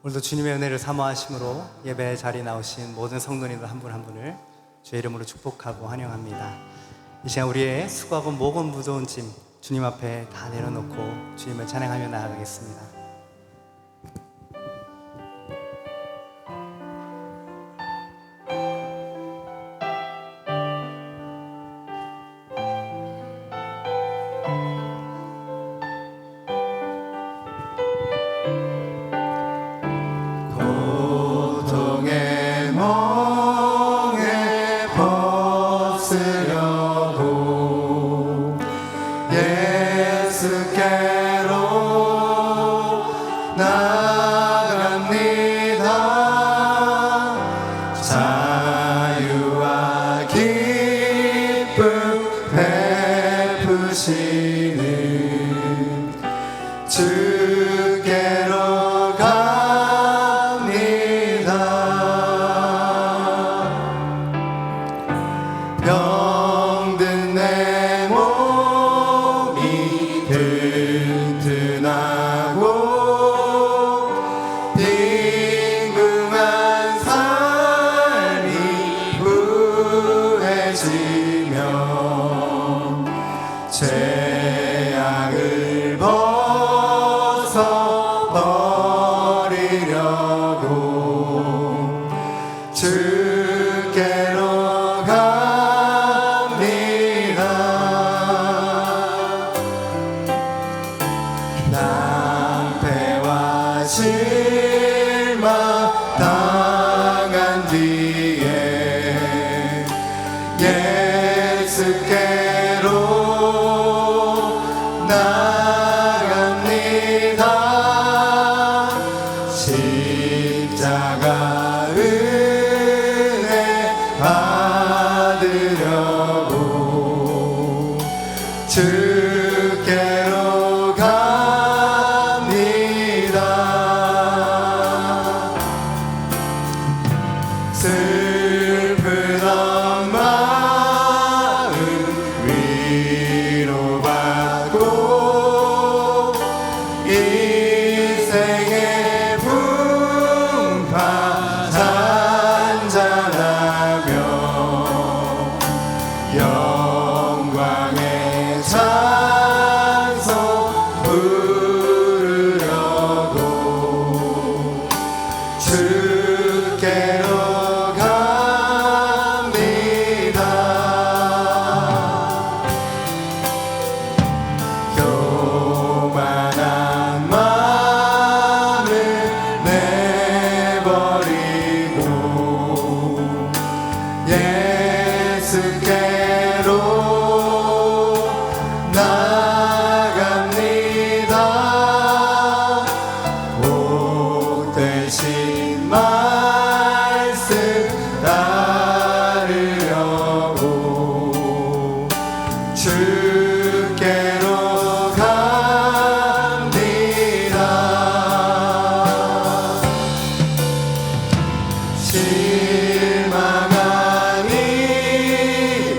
오늘도 주님의 은혜를 사모하심으로 예배 자리에 나오신 모든 성도님들 한 분 한 분을 주의 이름으로 축복하고 환영합니다. 이 시간 우리의 수고하고 목은 무거운 짐 주님 앞에 다 내려놓고 주님을 찬양하며 나아가겠습니다. 주께로 갑니다. 병든 내 몸이 튼튼하고 빈궁한 삶이 부해지며 죄악을 벗어버리려고 주께로 갑니다. 낭패와 실망 당한 뒤에 예수께로 나갑니다. 십자가 은혜 받으려고 주께로 갑니다. 슬프던 마음 위로받고 인생의 풍파 잔잔하며 영광의 찬송 부르려고 주께로 갑니다. 교만한 마음을 내버리고 예수께로 나갑니다. 복 되신 말씀 따르려고 주께로 갑니다. 실망한 이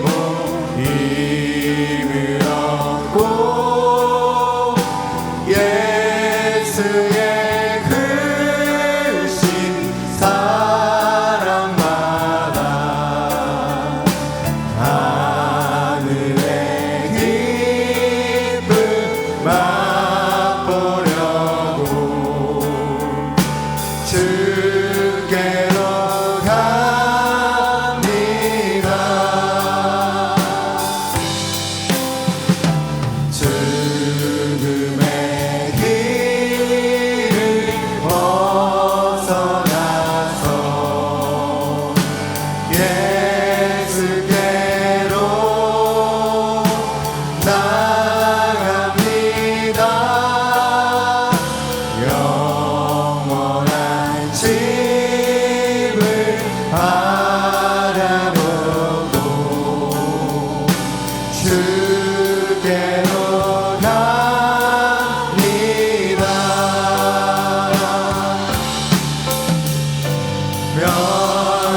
몸 힘을 얻고 예수의 크신 사랑마다 하늘의 기쁨 맛보려고 주께로 갑니다. 죽음의 길을 벗어나서 예수께로 나갑니다. 영원한 집을 바라보고 주께로 갑니다.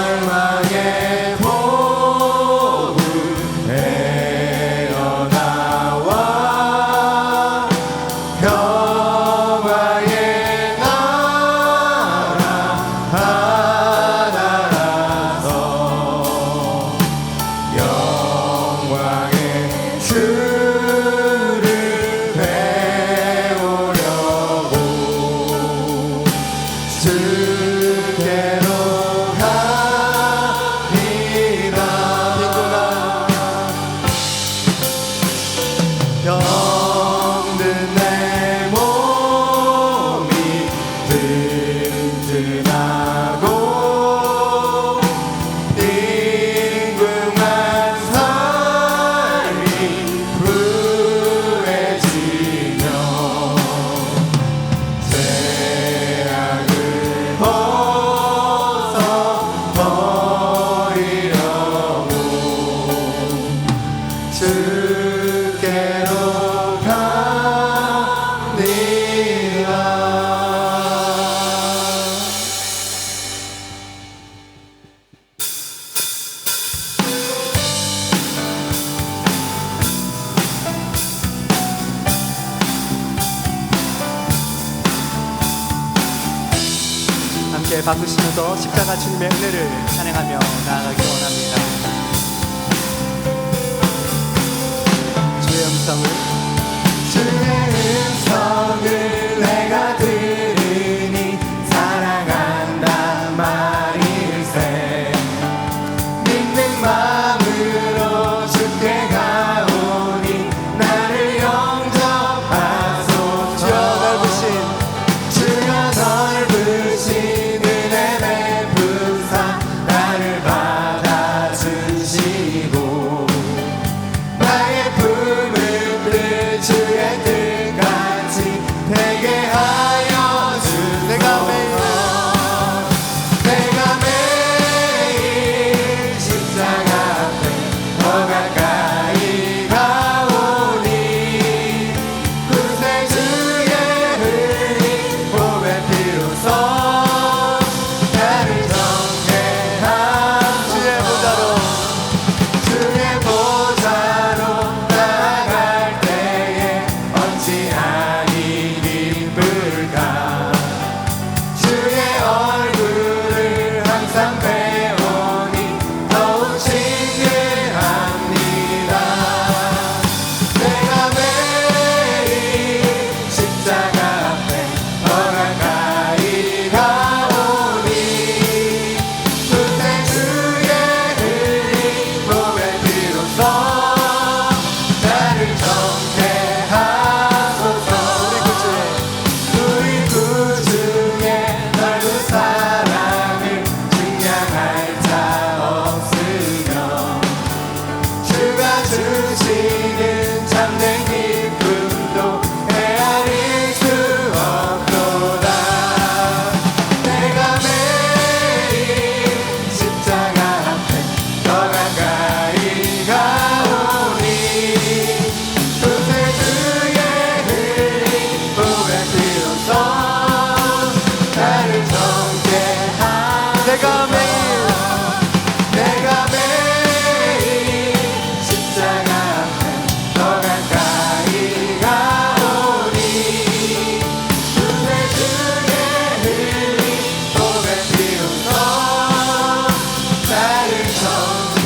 멸망의 복을 내어나와 평화의 나라 예배 바꾸시면서 십자가 주님의 은혜를 찬양하며 나아가기 원합니다. 주의 음성을 내가 들으니 사랑한다 말일세. 믿는 마음으로 주께 가오니 나를 영접하소서. 주여 넓으신 은혜 베푸사 나를 받아주시고 나의 품을 주의 뜻같이 되게 하여 주소서. 내가 매일 십자가 앞에 더 가까이 가오니 구세 주의 흘린 보배 피로써 나를 정케한 주의 보좌로 나아갈 때에 어찌하니 기쁠까. 주의 얼굴을 항상 배우니 더욱 신뢰합니다. 내가 매일 십자가 앞에 더 가까이 가오니 구세 주의 흘린 보배 피로써 나를 정케하소서. 우리 구주의 넓은 사랑을 증량할 자 없으며 주가 주시는 참된 기쁨도 헤아릴 수 없도다. 내가 매일 십자가 앞에 더 가까이 가오니 구세 주의 흘린 보배 피로써 나를 정케하소서. 내가 매일 십자가 앞에 더 가까이 가오니 구세 주의 흘린 보배 피로써 나를 정케하소서.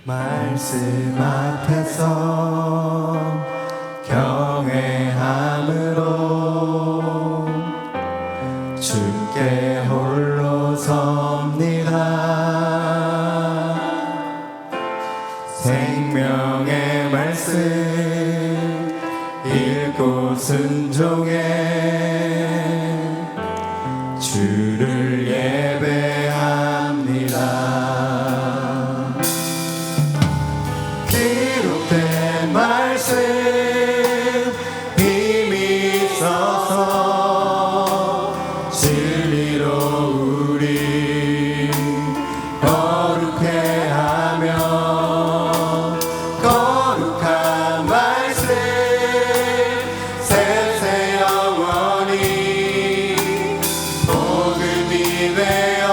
말씀 앞에서 경외함으로 주께 홀로 섭니다. 생명의 말씀 읽고 순종해 주를 예배합니다. 기록된 말씀 힘이 있어서 진리로 우리 거룩해 하며 거룩한 말씀 세세 영원히 복음이 되어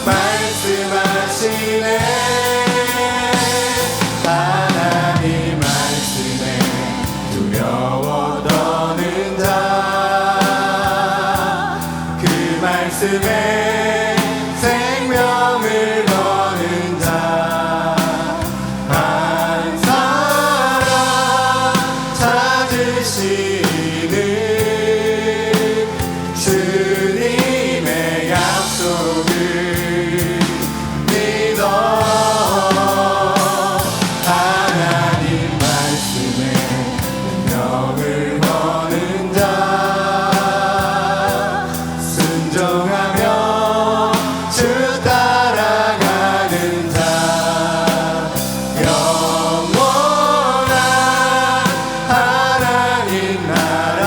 말씀하시네. 하나님 말씀에 두려워 떠는 자, 그 말씀에 생명을 거는 자, 한 사람 찾으시는 주님의 약속을 믿어 하나님 말씀에 명을 거는 자, 순종하며 주 따라가는 자, 영원한 하나님 나라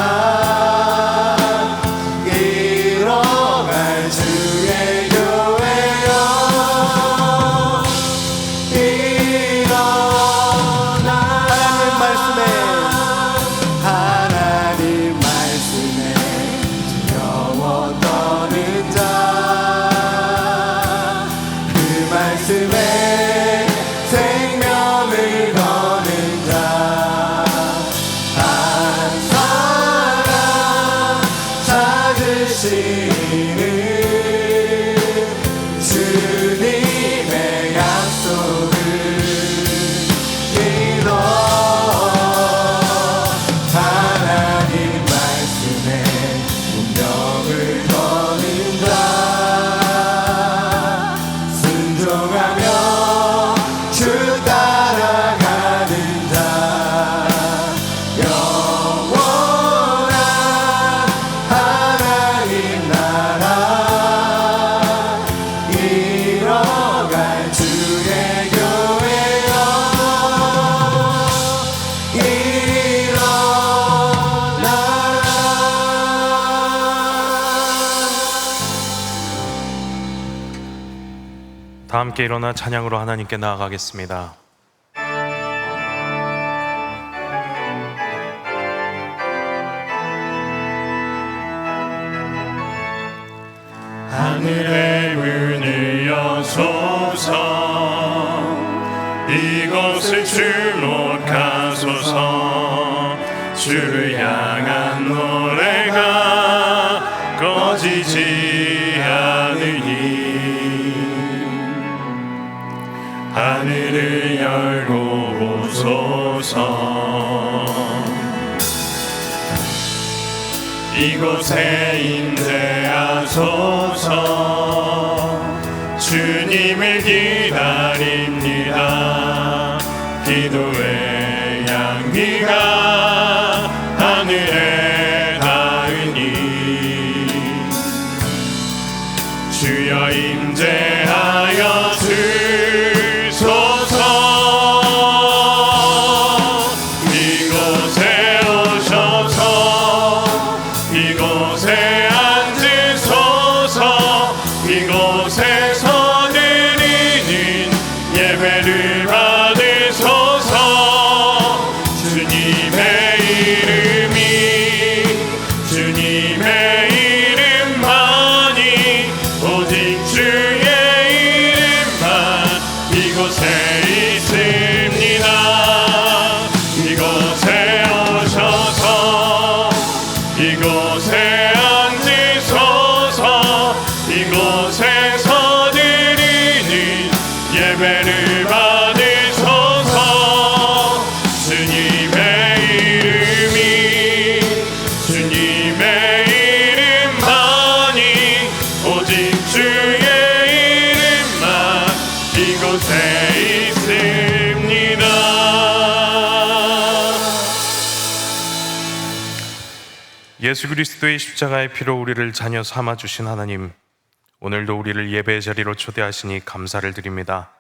하시는 주님의 약속을 믿어 하나님 말씀에 운명을 거는 자 순종하며 주 따라가는 자 영원한 하나님 나라 이뤄갈 주의 교회여 다 함께 일어나 찬양으로 하나님께 나아가겠습니다. 하늘의 문을 여소서 이곳을 주목하소서 주를 향한 노래가 꺼지지 않으니 하늘을 열고 오소서 이곳에 임재하소서 주님을 기다립니다 기도의 향기가 하늘에 닿으니 주여 임재하여 주소서 이곳에 오셔서 이곳에 앉으소서 이곳에서 드리는 예배를 받으소서 주님의 이름만이 오직 주의 이름만 이곳에 있습니다 이곳에 오셔서 이곳에 앉으소서 이곳에서 드리는 예배를 받으소서 주님의 이름만이 오직 주의 이름만 이곳에 있습니다 예수 그리스도의 십자가의 피로 우리를 자녀 삼아 주신 하나님, 오늘도 우리를 예배의 자리로 초대하시니 감사를 드립니다.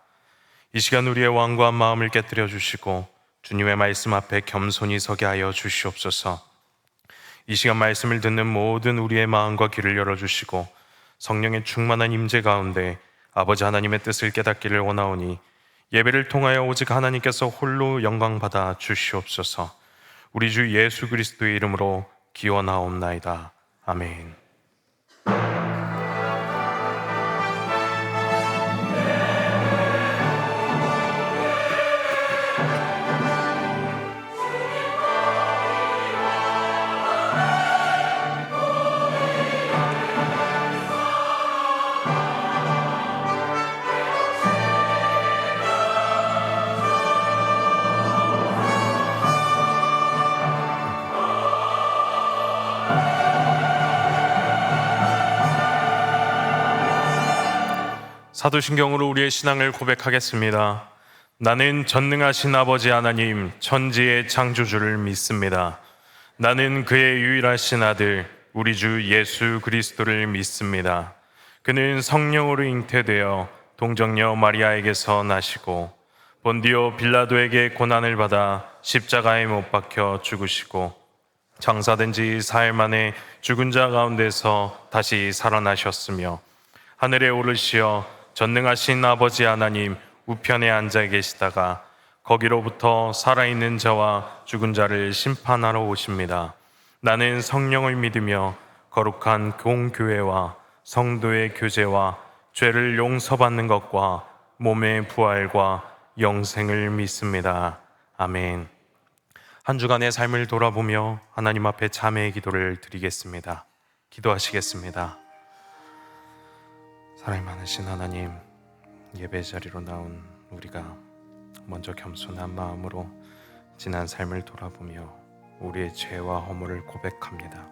이 시간 우리의 완고한 마음을 깨뜨려 주시고 주님의 말씀 앞에 겸손히 서게 하여 주시옵소서. 이 시간 말씀을 듣는 모든 우리의 마음과 귀를 열어주시고 성령의 충만한 임재 가운데 아버지 하나님의 뜻을 깨닫기를 원하오니 예배를 통하여 오직 하나님께서 홀로 영광받아 주시옵소서. 우리 주 예수 그리스도의 이름으로 기원하옵나이다. 아멘. 사도신경으로 우리의 신앙을 고백하겠습니다. 나는 전능하신 아버지 하나님 천지의 창조주를 믿습니다. 나는 그의 유일하신 아들 우리 주 예수 그리스도를 믿습니다. 그는 성령으로 잉태되어 동정녀 마리아에게서 나시고 본디오 빌라도에게 고난을 받아 십자가에 못 박혀 죽으시고 장사된 지 사흘 만에 죽은 자 가운데서 다시 살아나셨으며 하늘에 오르시어 전능하신 아버지 하나님 우편에 앉아 계시다가 거기로부터 살아있는 자와 죽은 자를 심판하러 오십니다. 나는 성령을 믿으며 거룩한 공교회와 성도의 교제와 죄를 용서받는 것과 몸의 부활과 영생을 믿습니다. 아멘. 한 주간의 삶을 돌아보며 하나님 앞에 참회의 기도를 드리겠습니다. 기도하시겠습니다. 사랑이 많으신 하나님, 예배 자리로 나온 우리가 먼저 겸손한 마음으로 지난 삶을 돌아보며 우리의 죄와 허물을 고백합니다.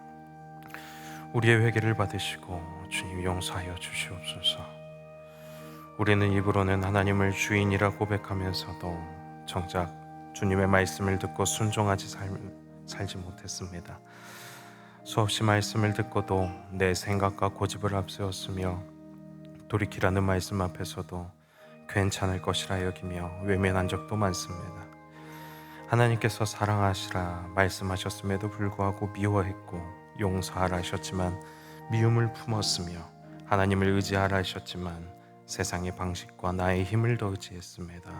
우리의 회개를 받으시고 주님 용서하여 주시옵소서. 우리는 입으로는 하나님을 주인이라 고백하면서도 정작 주님의 말씀을 듣고 순종하지 살지 못했습니다. 수없이 말씀을 듣고도 내 생각과 고집을 앞세웠으며 돌이키라는 말씀 앞에서도 괜찮을 것이라 여기며 외면한 적도 많습니다. 하나님께서 사랑하시라 말씀하셨음에도 불구하고 미워했고 용서하라 하셨지만 미움을 품었으며 하나님을 의지하라 하셨지만 세상의 방식과 나의 힘을 더 의지했습니다.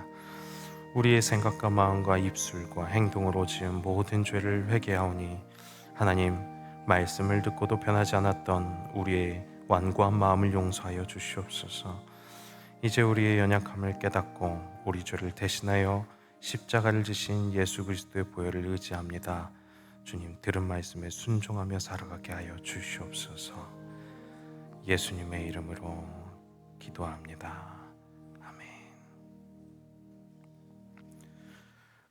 우리의 생각과 마음과 입술과 행동으로 지은 모든 죄를 회개하오니 하나님, 말씀을 듣고도 변하지 않았던 우리의 완고한 마음을 용서하여 주시옵소서. 이제 우리의 연약함을 깨닫고 우리 죄를 대신하여 십자가를 지신 예수 그리스도의 보혈을 의지합니다. 주님, 들은 말씀에 순종하며 살아가게 하여 주시옵소서. 예수님의 이름으로 기도합니다. 아멘.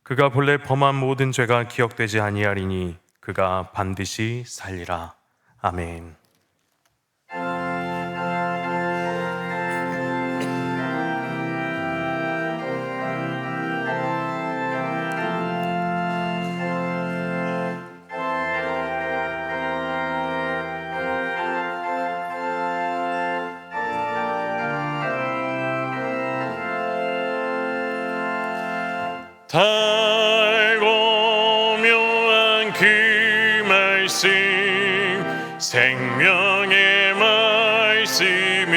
그가 본래 범한 모든 죄가 기억되지 아니하리니 그가 반드시 살리라. 아멘. 달고 묘한 그 말씀, 생명의 말씀은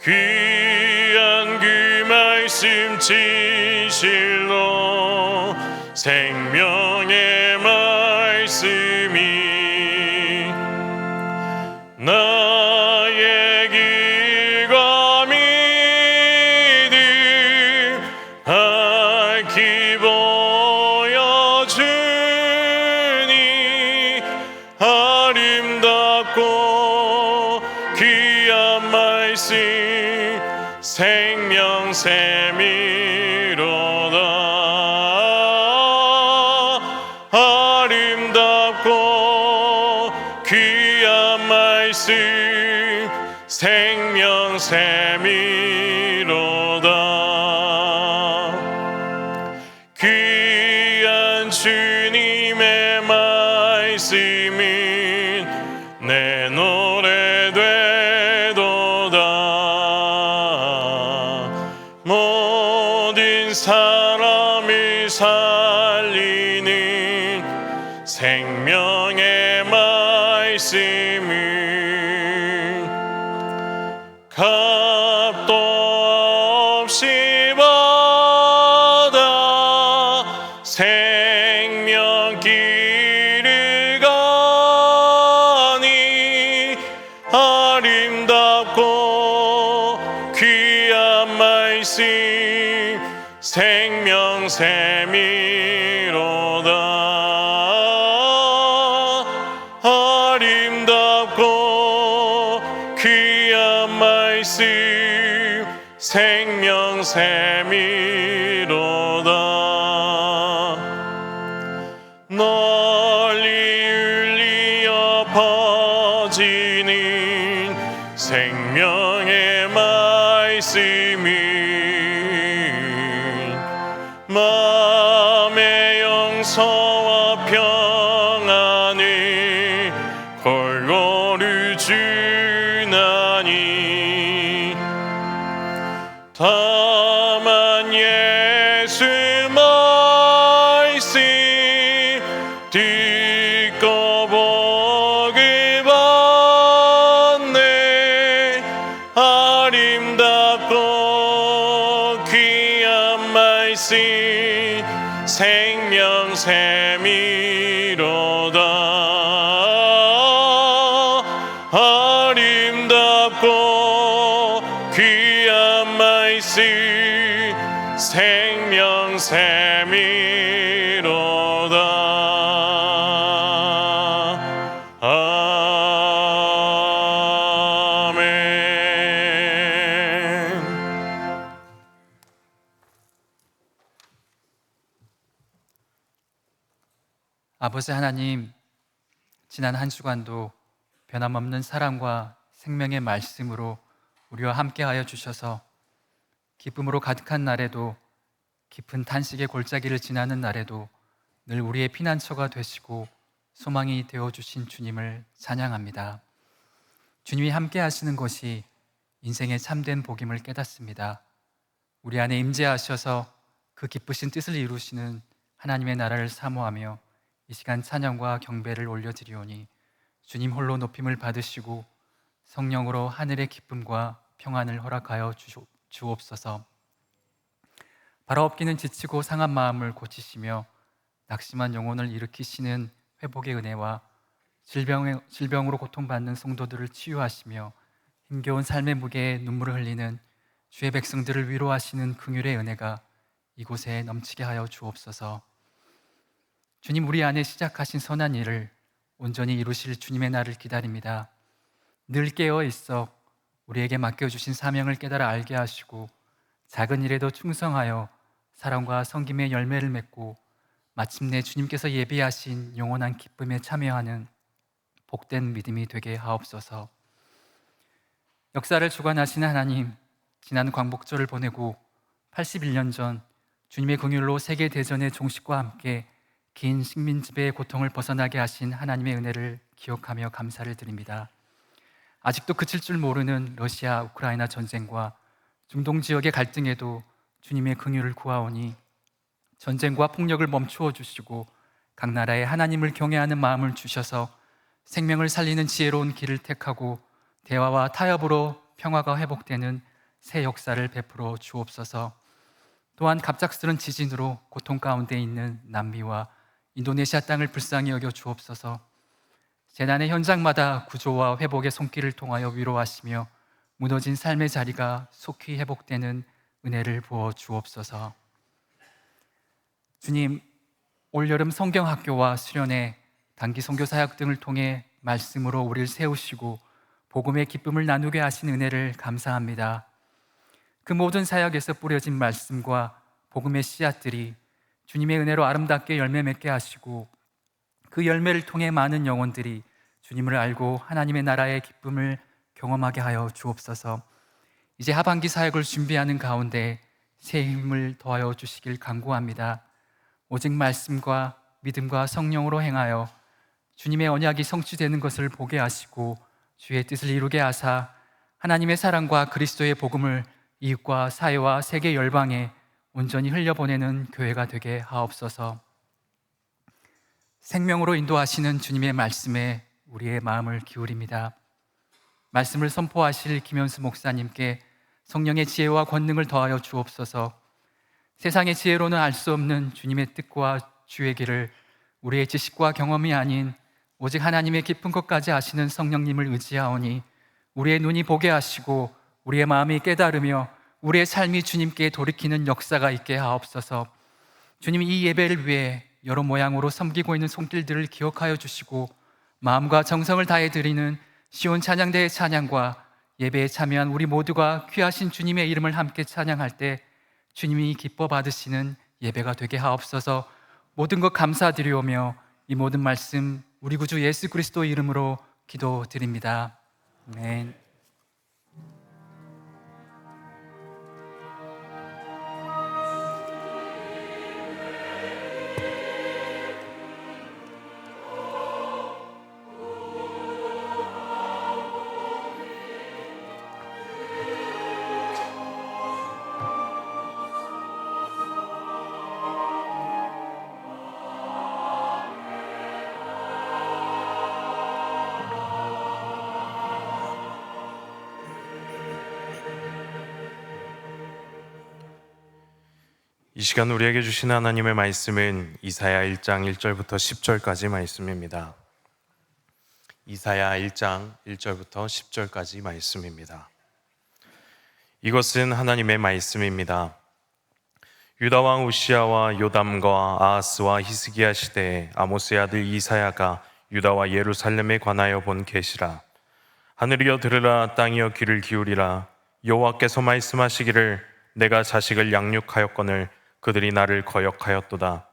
귀한 그 말씀 진실로 생명의 말씀이 나의 길과 믿음 밝히 보여주니 아름답고 귀한 말씀 생명샘이로다. 아름답고 귀한 말씀 생명샘이로다. 귀한 주님의 말씀은 내 노래 되도다. 모든 사람을 살리는 생명의 말씀은 값도 없이 받아 생명길을 가니 아름답고 귀한 말씀 생명샘이로다. 아름답고 귀한 말씀 생명샘이로다. 널리 울리어 퍼지는 생명의 말씀은 마음의 용서와 평안을 골고루 주나니 다만 예수 말씀 듣고 복을 받네. 아름답고 귀한 말씀 생명샘이로다. 아름답고 귀한 말씀 생명샘이로다. 아버지 하나님, 지난 한 주간도 변함없는 사랑과 생명의 말씀으로 우리와 함께하여 주셔서 기쁨으로 가득한 날에도, 깊은 탄식의 골짜기를 지나는 날에도 늘 우리의 피난처가 되시고 소망이 되어주신 주님을 찬양합니다. 주님이 함께 하시는 것이 인생의 참된 복임을 깨닫습니다. 우리 안에 임재하셔서 그 기쁘신 뜻을 이루시는 하나님의 나라를 사모하며 이 시간 찬양과 경배를 올려드리오니 주님 홀로 높임을 받으시고 성령으로 하늘의 기쁨과 평안을 허락하여 주옵소서. 바라옵기는 지치고 상한 마음을 고치시며 낙심한 영혼을 일으키시는 회복의 은혜와 질병으로 고통받는 성도들을 치유하시며 힘겨운 삶의 무게에 눈물을 흘리는 주의 백성들을 위로하시는 긍휼의 은혜가 이곳에 넘치게 하여 주옵소서. 주님, 우리 안에 시작하신 선한 일을 온전히 이루실 주님의 날을 기다립니다. 늘 깨어 있어 우리에게 맡겨주신 사명을 깨달아 알게 하시고 작은 일에도 충성하여 사랑과 섬김의 열매를 맺고 마침내 주님께서 예비하신 영원한 기쁨에 참여하는 복된 믿음이 되게 하옵소서. 역사를 주관하시는 하나님, 지난 광복절을 보내고 81년 전 주님의 긍휼로 세계대전의 종식과 함께 긴 식민지배의 고통을 벗어나게 하신 하나님의 은혜를 기억하며 감사를 드립니다. 아직도 그칠 줄 모르는 러시아 우크라이나 전쟁과 중동 지역의 갈등에도 주님의 긍휼을 구하오니 전쟁과 폭력을 멈추어 주시고 각 나라에 하나님을 경외하는 마음을 주셔서 생명을 살리는 지혜로운 길을 택하고 대화와 타협으로 평화가 회복되는 새 역사를 베풀어 주옵소서. 또한 갑작스런 지진으로 고통 가운데 있는 남미와 인도네시아 땅을 불쌍히 여겨 주옵소서. 재난의 현장마다 구조와 회복의 손길을 통하여 위로하시며 무너진 삶의 자리가 속히 회복되는 은혜를 부어 주옵소서. 주님, 올여름 성경학교와 수련회, 단기 선교 사역 등을 통해 말씀으로 우리를 세우시고 복음의 기쁨을 나누게 하신 은혜를 감사합니다. 그 모든 사역에서 뿌려진 말씀과 복음의 씨앗들이 주님의 은혜로 아름답게 열매 맺게 하시고 그 열매를 통해 많은 영혼들이 주님을 알고 하나님의 나라의 기쁨을 경험하게 하여 주옵소서. 이제 하반기 사역을 준비하는 가운데 새 힘을 더하여 주시길 간구합니다. 오직 말씀과 믿음과 성령으로 행하여 주님의 언약이 성취되는 것을 보게 하시고 주의 뜻을 이루게 하사 하나님의 사랑과 그리스도의 복음을 이웃과 사회와 세계 열방에 온전히 흘려보내는 교회가 되게 하옵소서. 생명으로 인도하시는 주님의 말씀에 우리의 마음을 기울입니다. 말씀을 선포하실 김현수 목사님께 성령의 지혜와 권능을 더하여 주옵소서. 세상의 지혜로는 알 수 없는 주님의 뜻과 주의 길을 우리의 지식과 경험이 아닌 오직 하나님의 깊은 것까지 아시는 성령님을 의지하오니 우리의 눈이 보게 하시고 우리의 마음이 깨달으며 우리의 삶이 주님께 돌이키는 역사가 있게 하옵소서. 주님, 이 예배를 위해 여러 모양으로 섬기고 있는 손길들을 기억하여 주시고 마음과 정성을 다해 드리는 시온 찬양대의 찬양과 예배에 참여한 우리 모두가 귀하신 주님의 이름을 함께 찬양할 때 주님이 기뻐 받으시는 예배가 되게 하옵소서. 모든 것 감사드리오며 이 모든 말씀 우리 구주 예수 그리스도 이름으로 기도드립니다. 아멘. 이 시간 우리에게 주신 하나님의 말씀은 이사야 1장 1절부터 10절까지 말씀입니다. 이사야 1장 1절부터 10절까지 말씀입니다. 이것은 하나님의 말씀입니다. 유다 왕 우시아와 요담과 아하스와 히스기야 시대에 아모스의 아들 이사야가 유다와 예루살렘에 관하여 본 계시라. 하늘이여 들으라, 땅이여 귀를 기울이라. 여호와께서 말씀하시기를 내가 자식을 양육하였거늘 그들이 나를 거역하였도다.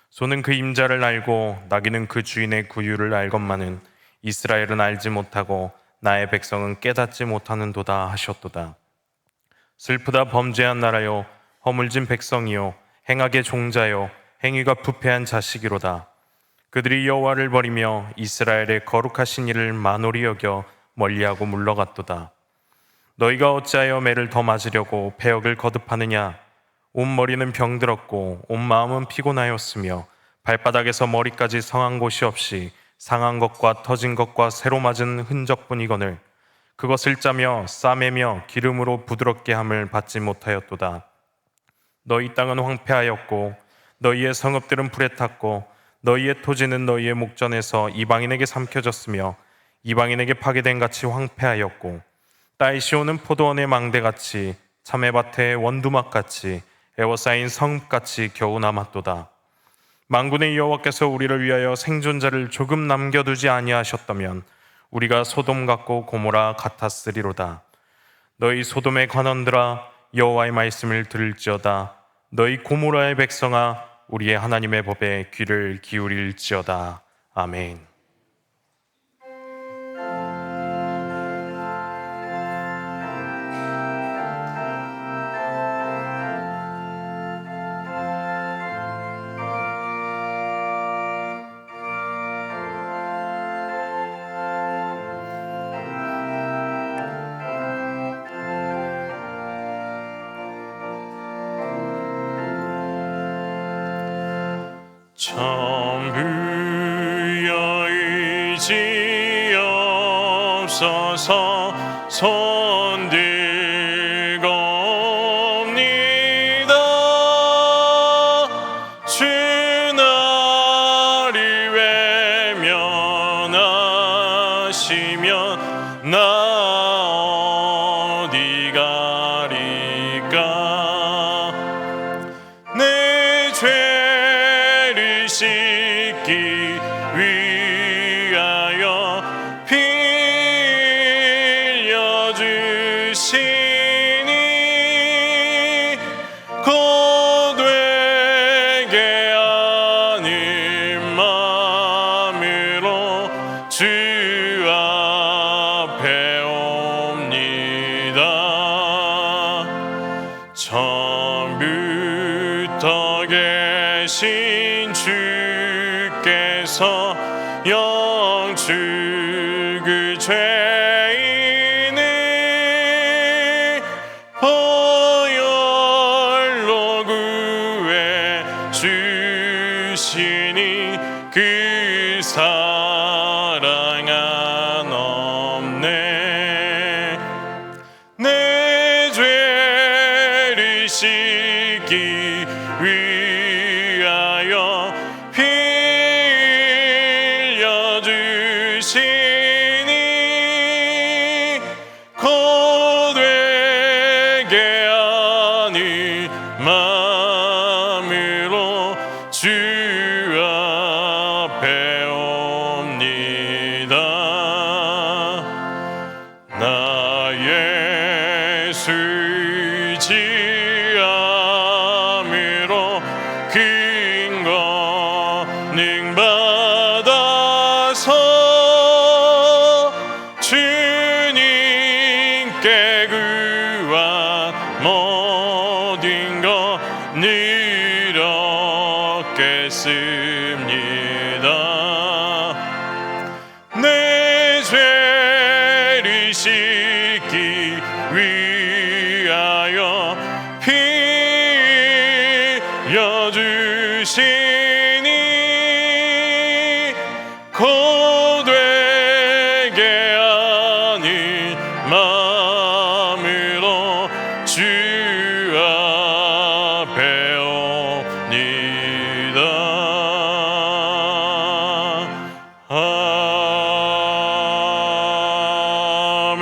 소는 그 임자를 알고 나귀는 그 주인의 구유를 알건만은 이스라엘은 알지 못하고 나의 백성은 깨닫지 못하는도다 하셨도다. 슬프다 범죄한 나라요 허물진 백성이요 행악의 종자요 행위가 부패한 자식이로다. 그들이 여호와를 버리며 이스라엘의 거룩하신 이를 만홀히 여겨 멀리하고 물러갔도다. 너희가 어찌하여 매를 더 맞으려고 패역을 거듭하느냐? 온 머리는 병들었고 온 마음은 피곤하였으며 발바닥에서 머리까지 상한 곳이 없이 상한 것과 터진 것과 새로 맞은 흔적뿐이거늘 그것을 짜며 싸매며 기름으로 부드럽게 함을 받지 못하였도다. 너희 땅은 황폐하였고 너희의 성읍들은 불에 탔고 너희의 토지는 너희의 목전에서 이방인에게 삼켜졌으며 이방인에게 파괴된 같이 황폐하였고 딸 시온은 포도원의 망대같이 참외밭의 원두막같이 에워싸인 성읍같이 겨우 남았도다. 만군의 여호와께서 우리를 위하여 생존자를 조금 남겨두지 아니하셨다면 우리가 소돔 같고 고모라 같았으리로다. 너희 소돔의 관원들아 여호와의 말씀을 들을지어다. 너희 고모라의 백성아 우리의 하나님의 법에 귀를 기울일지어다. 아멘. 천부여의지옵소서 손들고옵니다. 주나리 외면하시면 나 어디 가리까. 내 죄를 씻기 위하여 피 흘려주시니 고되게 아닌 마음으로 주 앞에 옵니다. 처음부터 계신 주께서 영주 그 죄인을 보혈로 구해 주시니 그 사랑 한없네. 내 죄를 씻기 위하여 피 흘려주시니 고되게 아닌 마음으로 주 앞에 옵니다. 나의 술지함으로 큰 권능 받아서 주님께 구한 모든 것 늘 얻겠습니다. 내 죄를 씻기 위하여 피 흘려주시니 고되게 아닌 마음으로 주 앞에 옵니다. 아멘.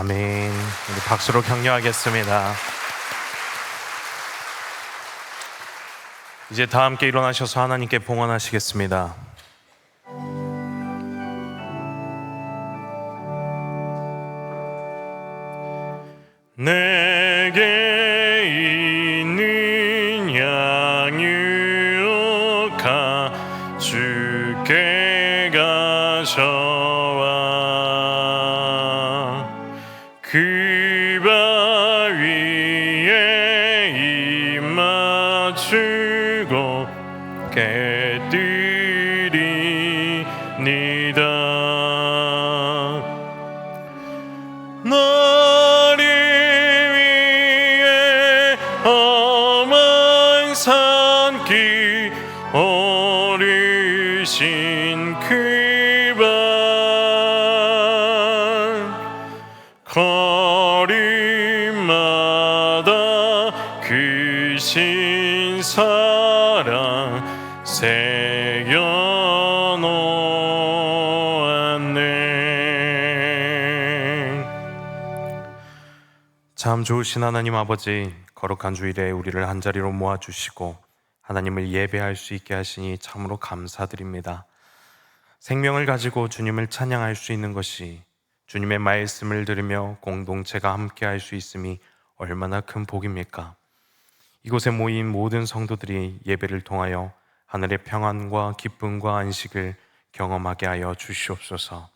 아멘. 우리 박수로 격려하겠습니다. 이제 다 함께 일어나셔서 하나님께 봉헌하시겠습니다. 내게 있는 양육하 주께 가져와 그 발 위에 입 맞추고 깨뜨리니다. 너를 위해 험한 산길 오르신 그발 걸음마다 크신 사랑 새겨놓았네. 참 좋으신 하나님 아버지, 거룩한 주일에 우리를 한자리로 모아주시고 하나님을 예배할 수 있게 하시니 참으로 감사드립니다. 생명을 가지고 주님을 찬양할 수 있는 것이 주님의 말씀을 들으며 공동체가 함께 할 수 있음이 얼마나 큰 복입니까? 이곳에 모인 모든 성도들이 예배를 통하여 하늘의 평안과 기쁨과 안식을 경험하게 하여 주시옵소서.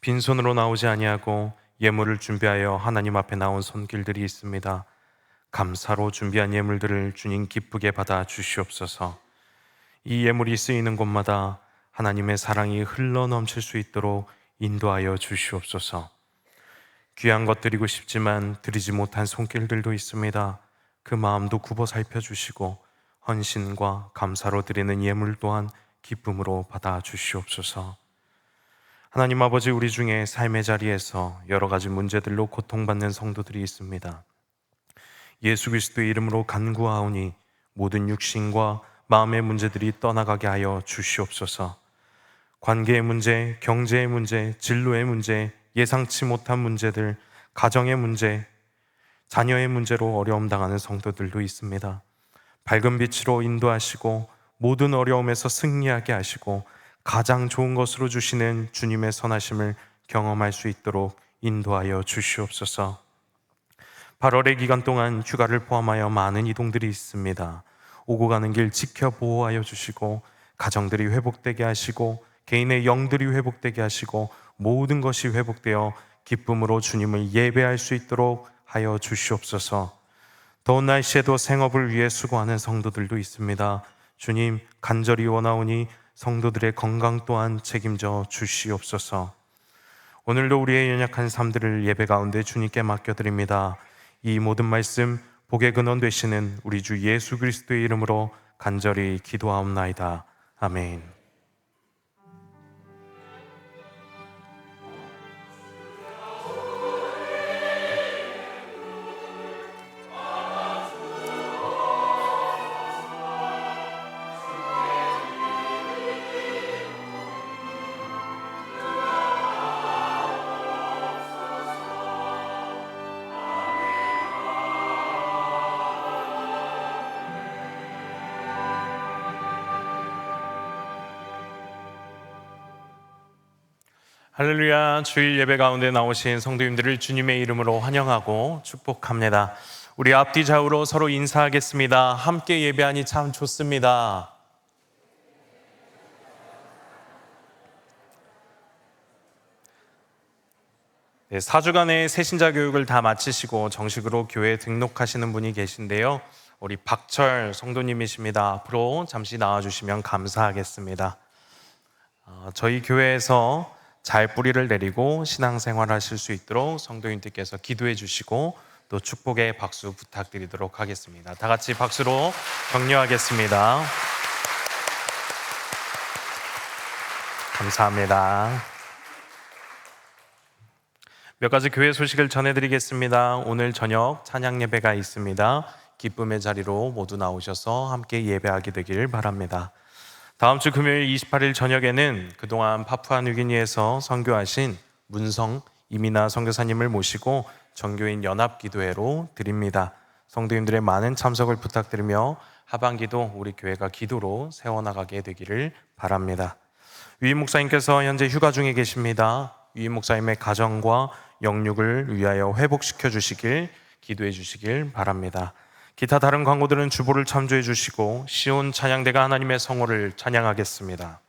빈손으로 나오지 아니하고 예물을 준비하여 하나님 앞에 나온 손길들이 있습니다. 감사로 준비한 예물들을 주님 기쁘게 받아 주시옵소서. 이 예물이 쓰이는 곳마다 하나님의 사랑이 흘러 넘칠 수 있도록 인도하여 주시옵소서. 귀한 것 드리고 싶지만 드리지 못한 손길들도 있습니다. 그 마음도 굽어 살펴주시고 헌신과 감사로 드리는 예물 또한 기쁨으로 받아 주시옵소서. 하나님 아버지, 우리 중에 삶의 자리에서 여러 가지 문제들로 고통받는 성도들이 있습니다. 예수 그리스도의 이름으로 간구하오니 모든 육신과 마음의 문제들이 떠나가게 하여 주시옵소서. 관계의 문제, 경제의 문제, 진로의 문제, 예상치 못한 문제들, 가정의 문제, 자녀의 문제로 어려움 당하는 성도들도 있습니다. 밝은 빛으로 인도하시고 모든 어려움에서 승리하게 하시고 가장 좋은 것으로 주시는 주님의 선하심을 경험할 수 있도록 인도하여 주시옵소서. 8월의 기간 동안 휴가를 포함하여 많은 이동들이 있습니다. 오고 가는 길 지켜 보호하여 주시고 가정들이 회복되게 하시고 개인의 영들이 회복되게 하시고 모든 것이 회복되어 기쁨으로 주님을 예배할 수 있도록 하여 주시옵소서. 더운 날씨에도 생업을 위해 수고하는 성도들도 있습니다. 주님, 간절히 원하오니 성도들의 건강 또한 책임져 주시옵소서. 오늘도 우리의 연약한 삶들을 예배 가운데 주님께 맡겨드립니다. 이 모든 말씀 복의 근원 되시는 우리 주 예수 그리스도의 이름으로 간절히 기도하옵나이다. 아멘. 할렐루야. 주일 예배 가운데 나오신 성도님들을 주님의 이름으로 환영하고 축복합니다. 우리 앞뒤 좌우로 서로 인사하겠습니다. 함께 예배하니 참 좋습니다. 네, 4주간의 새신자 교육을 다 마치시고 정식으로 교회에 등록하시는 분이 계신데요. 우리 박철 성도님이십니다. 앞으로 잠시 나와주시면 감사하겠습니다. 저희 교회에서 잘 뿌리를 내리고 신앙생활 하실 수 있도록 성도님들께서 기도해 주시고 또 축복의 박수 부탁드리도록 하겠습니다. 다 같이 박수로 격려하겠습니다. 감사합니다. 몇 가지 교회 소식을 전해드리겠습니다. 오늘 저녁 찬양 예배가 있습니다. 기쁨의 자리로 모두 나오셔서 함께 예배하게 되길 바랍니다. 다음 주 금요일 28일 저녁에는 그동안 파푸아뉴기니에서 선교하신 문성 이민아 선교사님을 모시고 전교인 연합기도회로 드립니다. 성도님들의 많은 참석을 부탁드리며 하반기도 우리 교회가 기도로 세워나가게 되기를 바랍니다. 위임 목사님께서 현재 휴가 중에 계십니다. 위임 목사님의 가정과 영육을 위하여 회복시켜 주시길 기도해 주시길 바랍니다. 기타 다른 광고들은 주보를 참조해 주시고 시온 찬양대가 하나님의 성호를 찬양하겠습니다.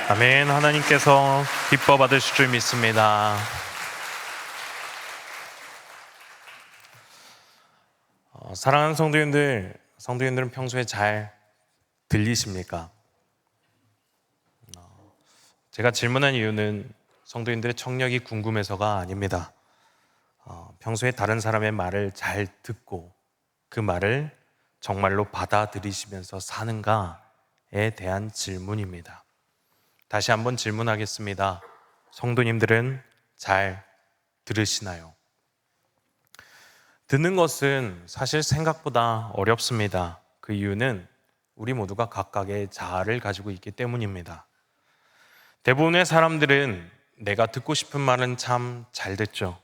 아멘. 하나님께서 기뻐 받으실 줄 믿습니다. 사랑하는 성도님들은 평소에 잘 들리십니까? 제가 질문한 이유는 성도님들의 청력이 궁금해서가 아닙니다. 평소에 다른 사람의 말을 잘 듣고 그 말을 정말로 받아들이시면서 사는가에 대한 질문입니다. 다시 한번 질문하겠습니다. 성도님들은 잘 들으시나요? 듣는 것은 사실 생각보다 어렵습니다. 그 이유는 우리 모두가 각각의 자아를 가지고 있기 때문입니다. 대부분의 사람들은 내가 듣고 싶은 말은 참 잘 듣죠.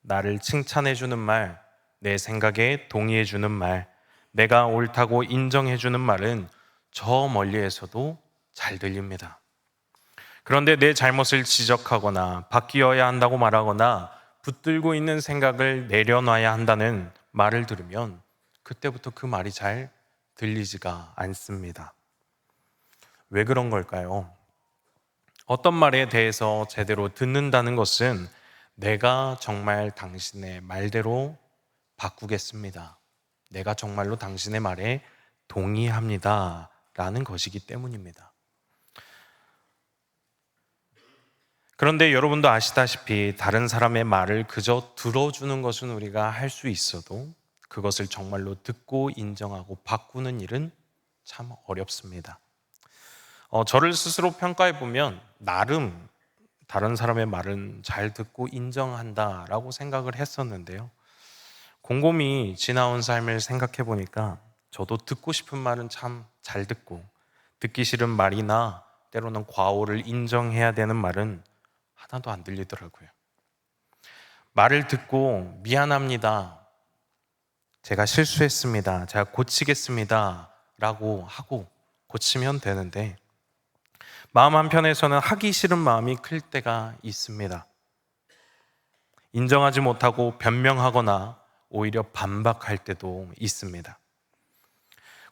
나를 칭찬해주는 말, 내 생각에 동의해주는 말, 내가 옳다고 인정해주는 말은 저 멀리에서도 잘 들립니다. 그런데 내 잘못을 지적하거나 바뀌어야 한다고 말하거나 붙들고 있는 생각을 내려놔야 한다는 말을 들으면 그때부터 그 말이 잘 들리지가 않습니다. 왜 그런 걸까요? 어떤 말에 대해서 제대로 듣는다는 것은 내가 정말 당신의 말대로 바꾸겠습니다. 내가 정말로 당신의 말에 동의합니다. 라는 것이기 때문입니다. 그런데 여러분도 아시다시피 다른 사람의 말을 그저 들어주는 것은 우리가 할 수 있어도 그것을 정말로 듣고 인정하고 바꾸는 일은 참 어렵습니다. 저를 스스로 평가해 보면 나름 다른 사람의 말은 잘 듣고 인정한다라고 생각을 했었는데요. 곰곰이 지나온 삶을 생각해 보니까 저도 듣고 싶은 말은 참 잘 듣고 듣기 싫은 말이나 때로는 과오를 인정해야 되는 말은 하나도 안 들리더라고요. 말을 듣고 미안합니다. 제가 실수했습니다. 제가 고치겠습니다. 라고 하고 고치면 되는데 마음 한편에서는 하기 싫은 마음이 클 때가 있습니다. 인정하지 못하고 변명하거나 오히려 반박할 때도 있습니다.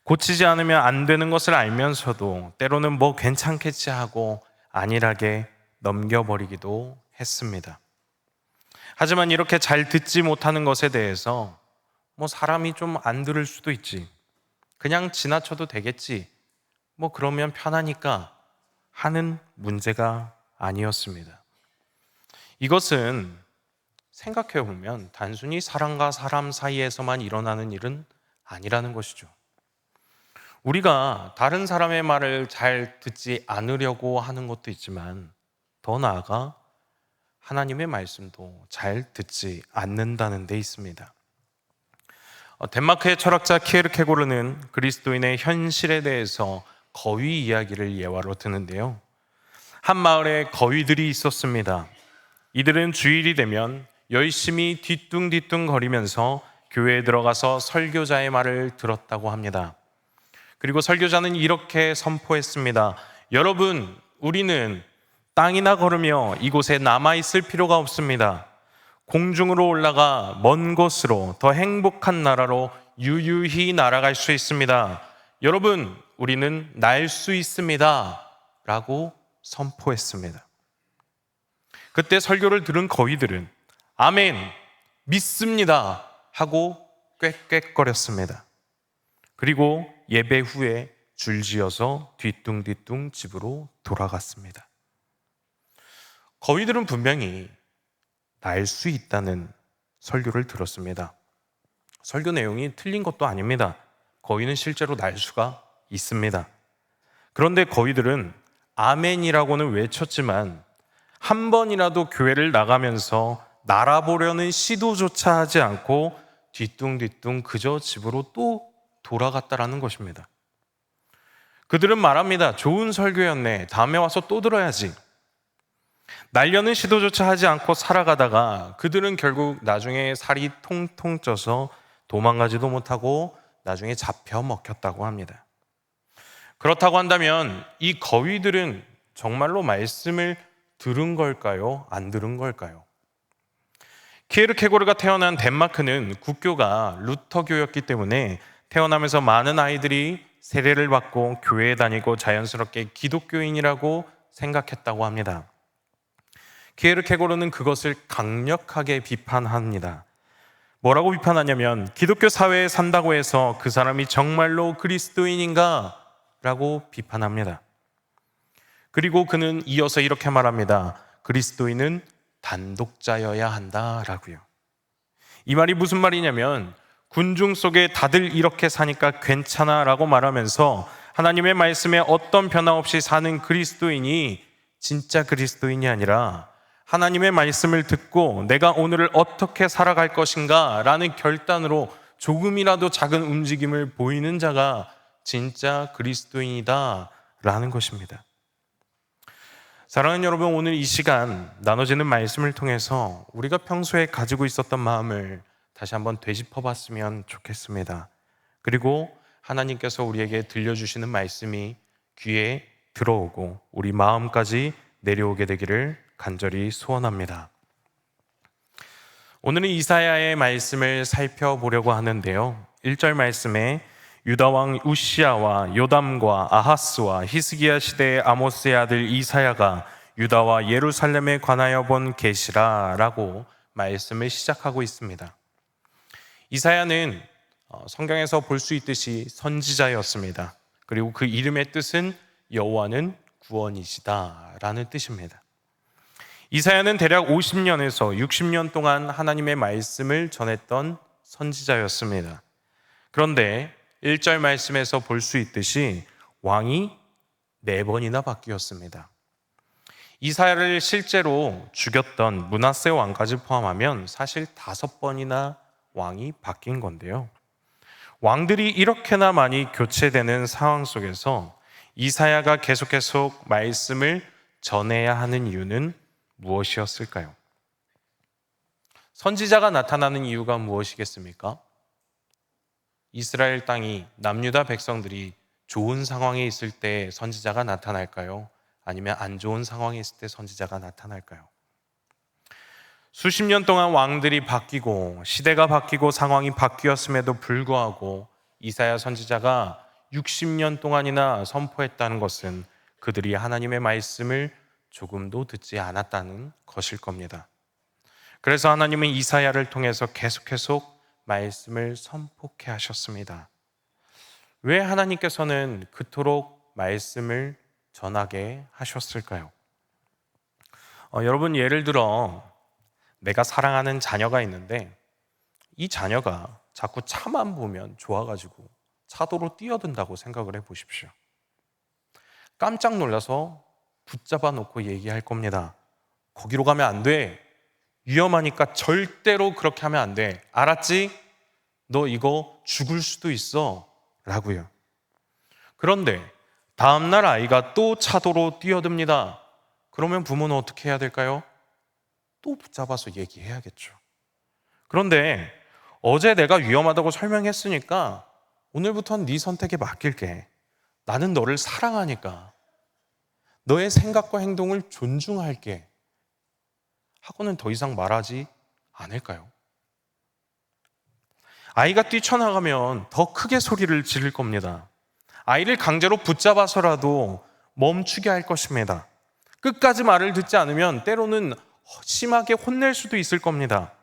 고치지 않으면 안 되는 것을 알면서도 때로는 뭐 괜찮겠지 하고 안일하게 넘겨버리기도 했습니다. 하지만 이렇게 잘 듣지 못하는 것에 대해서 뭐 사람이 좀 안 들을 수도 있지, 그냥 지나쳐도 되겠지, 뭐 그러면 편하니까 하는 문제가 아니었습니다. 이것은 생각해 보면 단순히 사람과 사람 사이에서만 일어나는 일은 아니라는 것이죠. 우리가 다른 사람의 말을 잘 듣지 않으려고 하는 것도 있지만 더 나아가 하나님의 말씀도 잘 듣지 않는다는 데 있습니다. 덴마크의 철학자 키에르케고르는 그리스도인의 현실에 대해서 거위 이야기를 예화로 드는데요. 한 마을에 거위들이 있었습니다. 이들은 주일이 되면 열심히 뒤뚱뒤뚱 거리면서 교회에 들어가서 설교자의 말을 들었다고 합니다. 그리고 설교자는 이렇게 선포했습니다. 여러분, 우리는 땅이나 걸으며 이곳에 남아있을 필요가 없습니다. 공중으로 올라가 먼 곳으로 더 행복한 나라로 유유히 날아갈 수 있습니다. 여러분, 우리는 날 수 있습니다. 라고 선포했습니다. 그때 설교를 들은 거위들은 아멘, 믿습니다 하고 꽥꽥거렸습니다. 그리고 예배 후에 줄지어서 뒤뚱뒤뚱 집으로 돌아갔습니다. 거위들은 분명히 날 수 있다는 설교를 들었습니다. 설교 내용이 틀린 것도 아닙니다. 거위는 실제로 날 수가 있습니다. 그런데 거위들은 아멘이라고는 외쳤지만 한 번이라도 교회를 나가면서 날아보려는 시도조차 하지 않고 뒤뚱뒤뚱 그저 집으로 또 돌아갔다라는 것입니다. 그들은 말합니다. 좋은 설교였네. 다음에 와서 또 들어야지. 날려는 시도조차 하지 않고 살아가다가 그들은 결국 나중에 살이 통통 쪄서 도망가지도 못하고 나중에 잡혀 먹혔다고 합니다. 그렇다고 한다면 이 거위들은 정말로 말씀을 들은 걸까요? 안 들은 걸까요? 키에르케고르가 태어난 덴마크는 국교가 루터교였기 때문에 태어나면서 많은 아이들이 세례를 받고 교회에 다니고 자연스럽게 기독교인이라고 생각했다고 합니다. 키에르케고르는 그것을 강력하게 비판합니다. 뭐라고 비판하냐면 기독교 사회에 산다고 해서 그 사람이 정말로 그리스도인인가? 라고 비판합니다. 그리고 그는 이어서 이렇게 말합니다. 그리스도인은 단독자여야 한다라고요. 이 말이 무슨 말이냐면 군중 속에 다들 이렇게 사니까 괜찮아 라고 말하면서 하나님의 말씀에 어떤 변화 없이 사는 그리스도인이 진짜 그리스도인이 아니라 하나님의 말씀을 듣고 내가 오늘을 어떻게 살아갈 것인가 라는 결단으로 조금이라도 작은 움직임을 보이는 자가 진짜 그리스도인이다 라는 것입니다. 사랑하는 여러분, 오늘 이 시간 나눠지는 말씀을 통해서 우리가 평소에 가지고 있었던 마음을 다시 한번 되짚어 봤으면 좋겠습니다. 그리고 하나님께서 우리에게 들려주시는 말씀이 귀에 들어오고 우리 마음까지 내려오게 되기를 간절히 소원합니다. 오늘은 이사야의 말씀을 살펴보려고 하는데요. 1절 말씀에 유다 왕 우시아와 요담과 아하스와 히스기야 시대의 아모스의 아들 이사야가 유다와 예루살렘에 관하여 본 계시라라고 말씀을 시작하고 있습니다. 이사야는 성경에서 볼 수 있듯이 선지자였습니다. 그리고 그 이름의 뜻은 여호와는 구원이시다라는 뜻입니다. 이사야는 대략 50년에서 60년 동안 하나님의 말씀을 전했던 선지자였습니다. 그런데 1절 말씀에서 볼 수 있듯이 왕이 4번이나 바뀌었습니다. 이사야를 실제로 죽였던 므낫세 왕까지 포함하면 사실 5번이나 왕이 바뀐 건데요. 왕들이 이렇게나 많이 교체되는 상황 속에서 이사야가 계속 말씀을 전해야 하는 이유는 무엇이었을까요? 선지자가 나타나는 이유가 무엇이겠습니까? 이스라엘 땅이 남유다 백성들이 좋은 상황에 있을 때 선지자가 나타날까요? 아니면 안 좋은 상황에 있을 때 선지자가 나타날까요? 수십 년 동안 왕들이 바뀌고 시대가 바뀌고 상황이 바뀌었음에도 불구하고 이사야 선지자가 60년 동안이나 선포했다는 것은 그들이 하나님의 말씀을 조금도 듣지 않았다는 것일 겁니다. 그래서 하나님은 이사야를 통해서 계속 말씀을 선포케 하셨습니다. 왜 하나님께서는 그토록 말씀을 전하게 하셨을까요? 여러분, 예를 들어 내가 사랑하는 자녀가 있는데 이 자녀가 자꾸 차만 보면 좋아가지고 차도로 뛰어든다고 생각을 해보십시오. 깜짝 놀라서 붙잡아 놓고 얘기할 겁니다. 거기로 가면 안 돼. 위험하니까 절대로 그렇게 하면 안 돼. 알았지? 너 이거 죽을 수도 있어. 라고요. 그런데 다음날 아이가 또 차도로 뛰어듭니다. 그러면 부모는 어떻게 해야 될까요? 또 붙잡아서 얘기해야겠죠. 그런데 어제 내가 위험하다고 설명했으니까 오늘부터는 네 선택에 맡길게. 나는 너를 사랑하니까 너의 생각과 행동을 존중할게 하고는 더 이상 말하지 않을까요? 아이가 뛰쳐나가면 더 크게 소리를 지를 겁니다. 아이를 강제로 붙잡아서라도 멈추게 할 것입니다. 끝까지 말을 듣지 않으면 때로는 심하게 혼낼 수도 있을 겁니다.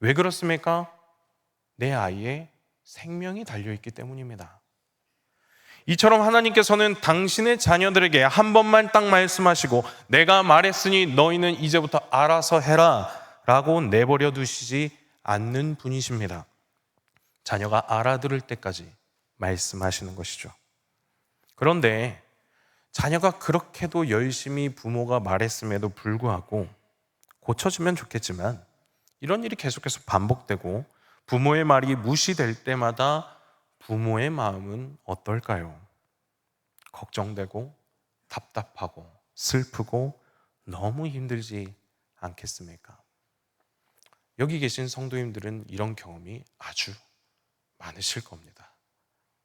왜 그렇습니까? 내 아이의 생명이 달려있기 때문입니다. 이처럼 하나님께서는 당신의 자녀들에게 한 번만 딱 말씀하시고 내가 말했으니 너희는 이제부터 알아서 해라 라고 내버려 두시지 않는 분이십니다. 자녀가 알아들을 때까지 말씀하시는 것이죠. 그런데 자녀가 그렇게도 열심히 부모가 말했음에도 불구하고 고쳐지면 좋겠지만 이런 일이 계속해서 반복되고 부모의 말이 무시될 때마다 부모의 마음은 어떨까요? 걱정되고 답답하고 슬프고 너무 힘들지 않겠습니까? 여기 계신 성도님들은 이런 경험이 아주 많으실 겁니다.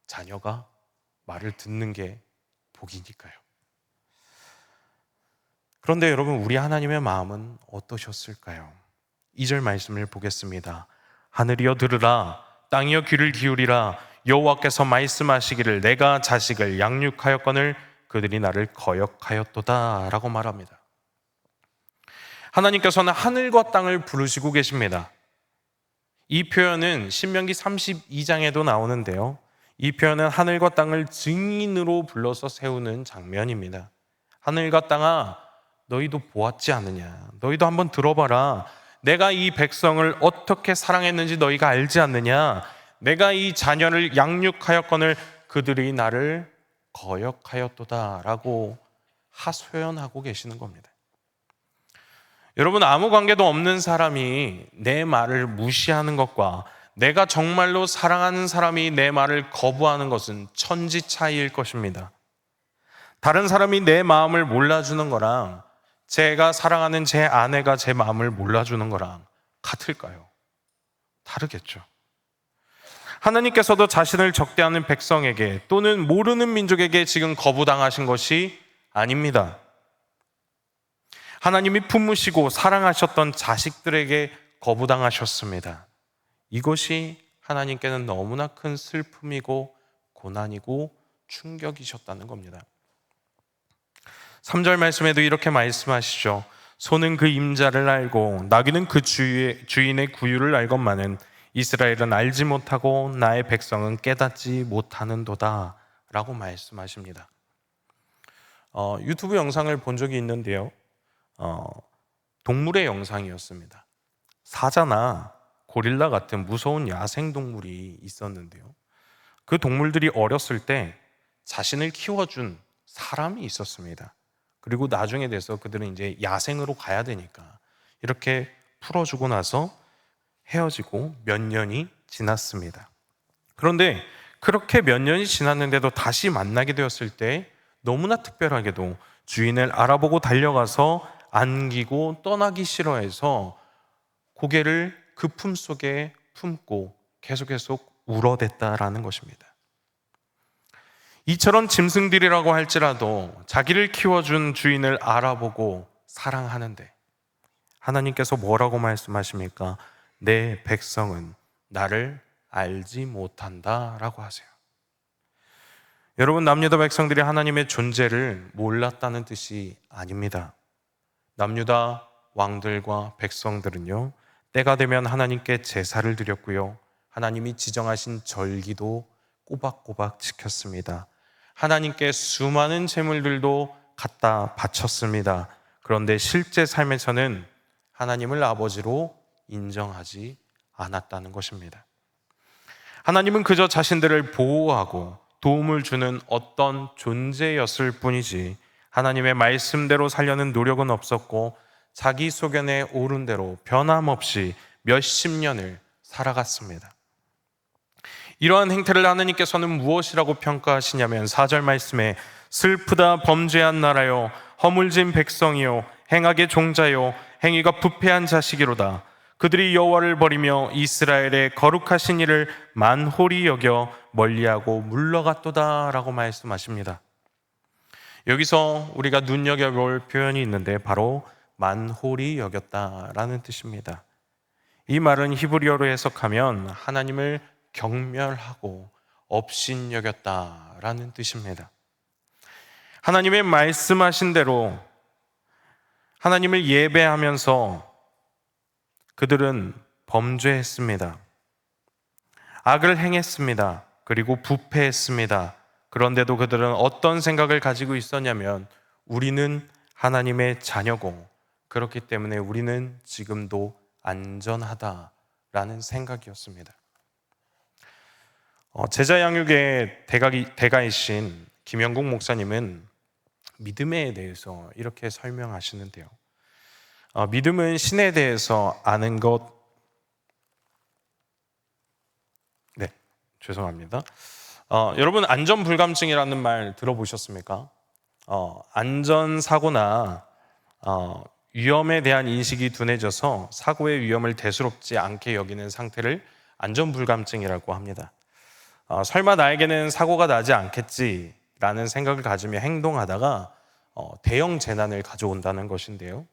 자녀가 말을 듣는 게 복이니까요. 그런데 여러분, 우리 하나님의 마음은 어떠셨을까요? 2절 말씀을 보겠습니다. 하늘이여 들으라, 땅이여 귀를 기울이라. 여호와께서 말씀하시기를 내가 자식을 양육하였거늘 그들이 나를 거역하였도다 라고 말합니다. 하나님께서는 하늘과 땅을 부르시고 계십니다. 이 표현은 신명기 32장에도 나오는데요. 이 표현은 하늘과 땅을 증인으로 불러서 세우는 장면입니다. 하늘과 땅아, 너희도 보았지 않느냐? 너희도 한번 들어봐라. 내가 이 백성을 어떻게 사랑했는지 너희가 알지 않느냐? 내가 이 자녀를 양육하였거늘 그들이 나를 거역하였도다 라고 하소연하고 계시는 겁니다. 여러분, 아무 관계도 없는 사람이 내 말을 무시하는 것과 내가 정말로 사랑하는 사람이 내 말을 거부하는 것은 천지 차이일 것입니다. 다른 사람이 내 마음을 몰라주는 거랑 제가 사랑하는 제 아내가 제 마음을 몰라주는 거랑 같을까요? 다르겠죠. 하나님께서도 자신을 적대하는 백성에게 또는 모르는 민족에게 지금 거부당하신 것이 아닙니다. 하나님이 품으시고 사랑하셨던 자식들에게 거부당하셨습니다. 이것이 하나님께는 너무나 큰 슬픔이고 고난이고 충격이셨다는 겁니다. 3절 말씀에도 이렇게 말씀하시죠. 소는 그 임자를 알고 나귀는 그 주인의 구유를 알건만은 이스라엘은 알지 못하고 나의 백성은 깨닫지 못하는도다 라고 말씀하십니다. 유튜브 영상을 본 적이 있는데요, 동물의 영상이었습니다. 사자나 고릴라 같은 무서운 야생동물이 있었는데요, 그 동물들이 어렸을 때 자신을 키워준 사람이 있었습니다. 그리고 나중에 돼서 그들은 이제 야생으로 가야 되니까 이렇게 풀어주고 나서 헤어지고 몇 년이 지났습니다. 그런데 그렇게 몇 년이 지났는데도 다시 만나게 되었을 때 너무나 특별하게도 주인을 알아보고 달려가서 안기고 떠나기 싫어해서 고개를 그 품속에 품고 계속 울어댔다라는 것입니다. 이처럼 짐승들이라고 할지라도 자기를 키워준 주인을 알아보고 사랑하는데 하나님께서 뭐라고 말씀하십니까? 내 백성은 나를 알지 못한다라고 하세요. 여러분, 남유다 백성들이 하나님의 존재를 몰랐다는 뜻이 아닙니다. 남유다 왕들과 백성들은요, 때가 되면 하나님께 제사를 드렸고요, 하나님이 지정하신 절기도 꼬박꼬박 지켰습니다. 하나님께 수많은 제물들도 갖다 바쳤습니다. 그런데 실제 삶에서는 하나님을 아버지로 인정하지 않았다는 것입니다. 하나님은 그저 자신들을 보호하고 도움을 주는 어떤 존재였을 뿐이지 하나님의 말씀대로 살려는 노력은 없었고 자기 소견에 오른 대로 변함없이 몇십 년을 살아갔습니다. 이러한 행태를 하나님께서는 무엇이라고 평가하시냐면 4절 말씀에 슬프다 범죄한 나라요 허물진 백성이요 행악의 종자요 행위가 부패한 자식이로다. 그들이 여호와를 버리며 이스라엘의 거룩하신 이를 만홀히 여겨 멀리하고 물러갔도다 라고 말씀하십니다. 여기서 우리가 눈여겨볼 표현이 있는데 바로 만홀히 여겼다라는 뜻입니다. 이 말은 히브리어로 해석하면 하나님을 경멸하고 업신여겼다라는 뜻입니다. 하나님의 말씀하신 대로 하나님을 예배하면서 그들은 범죄했습니다. 악을 행했습니다. 그리고 부패했습니다. 그런데도 그들은 어떤 생각을 가지고 있었냐면 우리는 하나님의 자녀고 그렇기 때문에 우리는 지금도 안전하다라는 생각이었습니다. 제자 양육의 대가이신 김영국 목사님은 믿음에 대해서 이렇게 설명하시는데요. 믿음은 신에 대해서 아는 것. 네, 죄송합니다. 여러분, 안전불감증이라는 말 들어보셨습니까? 안전사고나 위험에 대한 인식이 둔해져서 사고의 위험을 대수롭지 않게 여기는 상태를 안전불감증이라고 합니다. 설마 나에게는 사고가 나지 않겠지라는 생각을 가지며 행동하다가 대형 재난을 가져온다는 것인데요.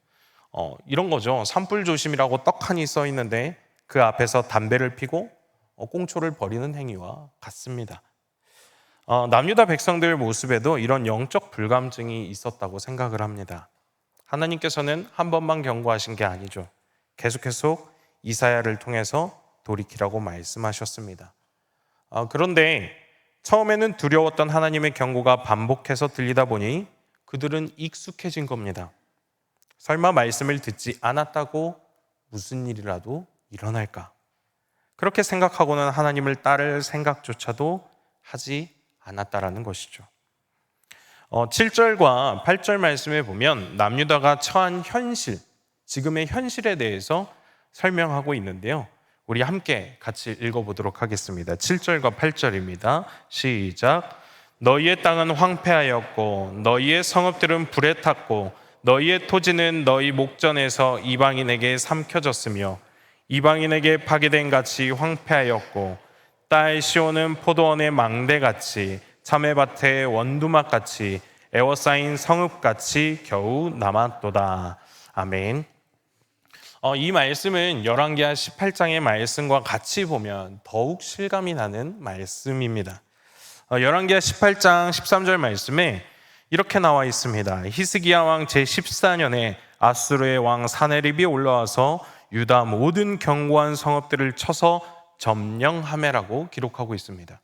이런 거죠. 산불조심이라고 떡하니 써 있는데 그 앞에서 담배를 피고 꽁초를 버리는 행위와 같습니다. 남유다 백성들 모습에도 이런 영적 불감증이 있었다고 생각을 합니다. 하나님께서는 한 번만 경고하신 게 아니죠. 계속 이사야를 통해서 돌이키라고 말씀하셨습니다. 그런데 처음에는 두려웠던 하나님의 경고가 반복해서 들리다 보니 그들은 익숙해진 겁니다. 설마 말씀을 듣지 않았다고 무슨 일이라도 일어날까? 그렇게 생각하고는 하나님을 따를 생각조차도 하지 않았다라는 것이죠. 7절과 8절 말씀에 보면 남유다가 처한 현실, 지금의 현실에 대해서 설명하고 있는데요. 우리 함께 같이 읽어보도록 하겠습니다. 7절과 8절입니다. 시작. 너희의 땅은 황폐하였고 너희의 성읍들은 불에 탔고 너희의 토지는 너희 목전에서 이방인에게 삼켜졌으며 이방인에게 파괴된 같이 황폐하였고 딸 시온은 포도원의 망대같이 참외밭의 원두막같이 에워싸인 성읍같이 겨우 남았도다. 아멘. 이 말씀은 열왕기하 18장의 말씀과 같이 보면 더욱 실감이 나는 말씀입니다. 열왕기하 18장 13절 말씀에 이렇게 나와 있습니다. 히스기야 왕 제14년에 아수르의 왕 사네립이 올라와서 유다 모든 견고한 성읍들을 쳐서 점령하매라고 기록하고 있습니다.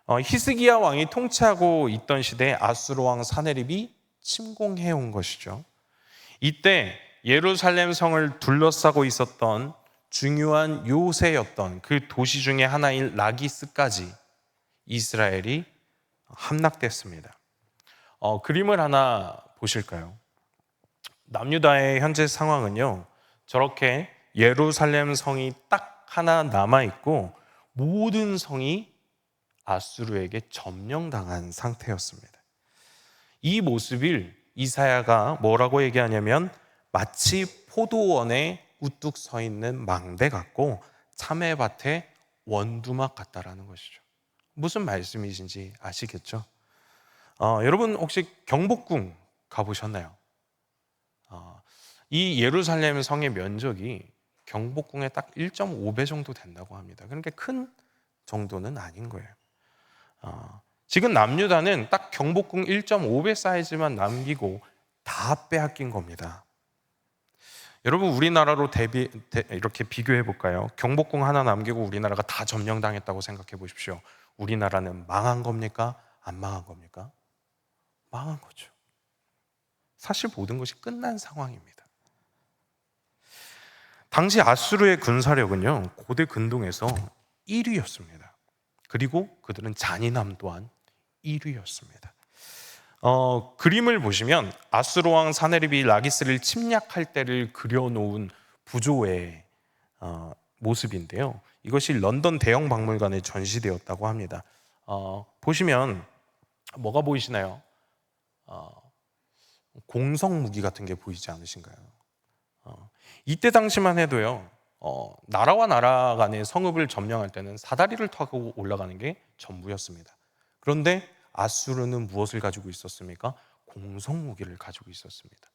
히스기야 왕이 통치하고 있던 시대에 아수르 왕 사네립이 침공해 온 것이죠. 이때 예루살렘 성을 둘러싸고 있었던 중요한 요새였던 그 도시 중에 하나인 라기스까지 이스라엘이 함락됐습니다. 그림을 하나 보실까요? 남유다의 현재 상황은요, 저렇게 예루살렘 성이 딱 하나 남아있고 모든 성이 아수르에게 점령당한 상태였습니다. 이 모습을 이사야가 뭐라고 얘기하냐면 마치 포도원에 우뚝 서 있는 망대 같고 참외밭에 원두막 같다라는 것이죠. 무슨 말씀이신지 아시겠죠? 여러분 혹시 경복궁 가보셨나요? 이 예루살렘 성의 면적이 경복궁의 딱 1.5배 정도 된다고 합니다. 그러니까 큰 정도는 아닌 거예요. 지금 남유다는 딱 경복궁 1.5배 사이즈만 남기고 다 빼앗긴 겁니다. 여러분 우리나라로 이렇게 비교해 볼까요? 경복궁 하나 남기고 우리나라가 다 점령당했다고 생각해 보십시오. 우리나라는 망한 겁니까? 안 망한 겁니까? 망한 거죠. 사실 모든 것이 끝난 상황입니다. 당시 아수르의 군사력은요, 고대 근동에서 1위였습니다. 그리고 그들은 잔인함 또한 1위였습니다. 그림을 보시면 아수르 왕 사네립이 라기스를 침략할 때를 그려놓은 부조의 모습인데요. 이것이 런던 대형 박물관에 전시되었다고 합니다. 보시면 뭐가 보이시나요? 공성 무기 같은 게 보이지 않으신가요? 이때 당시만 해도요, 나라와 나라 간의 성읍을 점령할 때는 사다리를 타고 올라가는 게 전부였습니다. 그런데 아수르는 무엇을 가지고 있었습니까? 공성 무기를 가지고 있었습니다.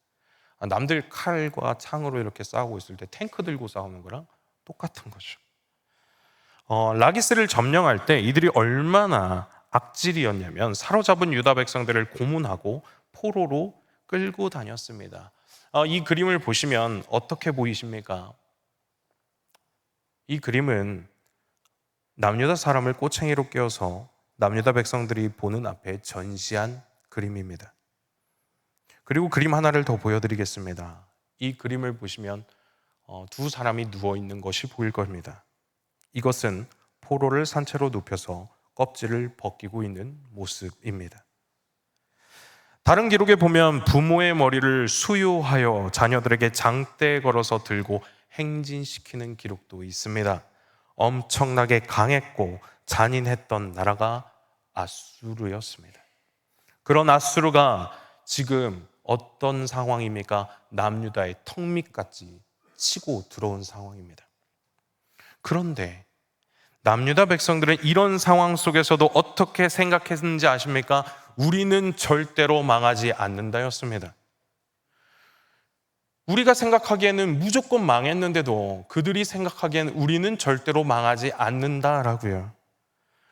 남들 칼과 창으로 이렇게 싸우고 있을 때 탱크 들고 싸우는 거랑 똑같은 거죠. 라기스를 점령할 때 이들이 얼마나 악질이었냐면 사로잡은 유다 백성들을 고문하고 포로로 끌고 다녔습니다. 이 그림을 보시면 어떻게 보이십니까? 이 그림은 남유다 사람을 꼬챙이로 꿰어서 남유다 백성들이 보는 앞에 전시한 그림입니다. 그리고 그림 하나를 더 보여드리겠습니다. 이 그림을 보시면 두 사람이 누워있는 것이 보일 겁니다. 이것은 포로를 산채로 눕혀서 껍질을 벗기고 있는 모습입니다. 다른 기록에 보면 부모의 머리를 수유하여 자녀들에게 장대에 걸어서 들고 행진시키는 기록도 있습니다. 엄청나게 강했고 잔인했던 나라가 아수르였습니다. 그런 아수르가 지금 어떤 상황입니까? 남유다의 턱 밑까지 치고 들어온 상황입니다. 그런데 남유다 백성들은 이런 상황 속에서도 어떻게 생각했는지 아십니까? 우리는 절대로 망하지 않는다였습니다. 우리가 생각하기에는 무조건 망했는데도 그들이 생각하기에는 우리는 절대로 망하지 않는다라고요.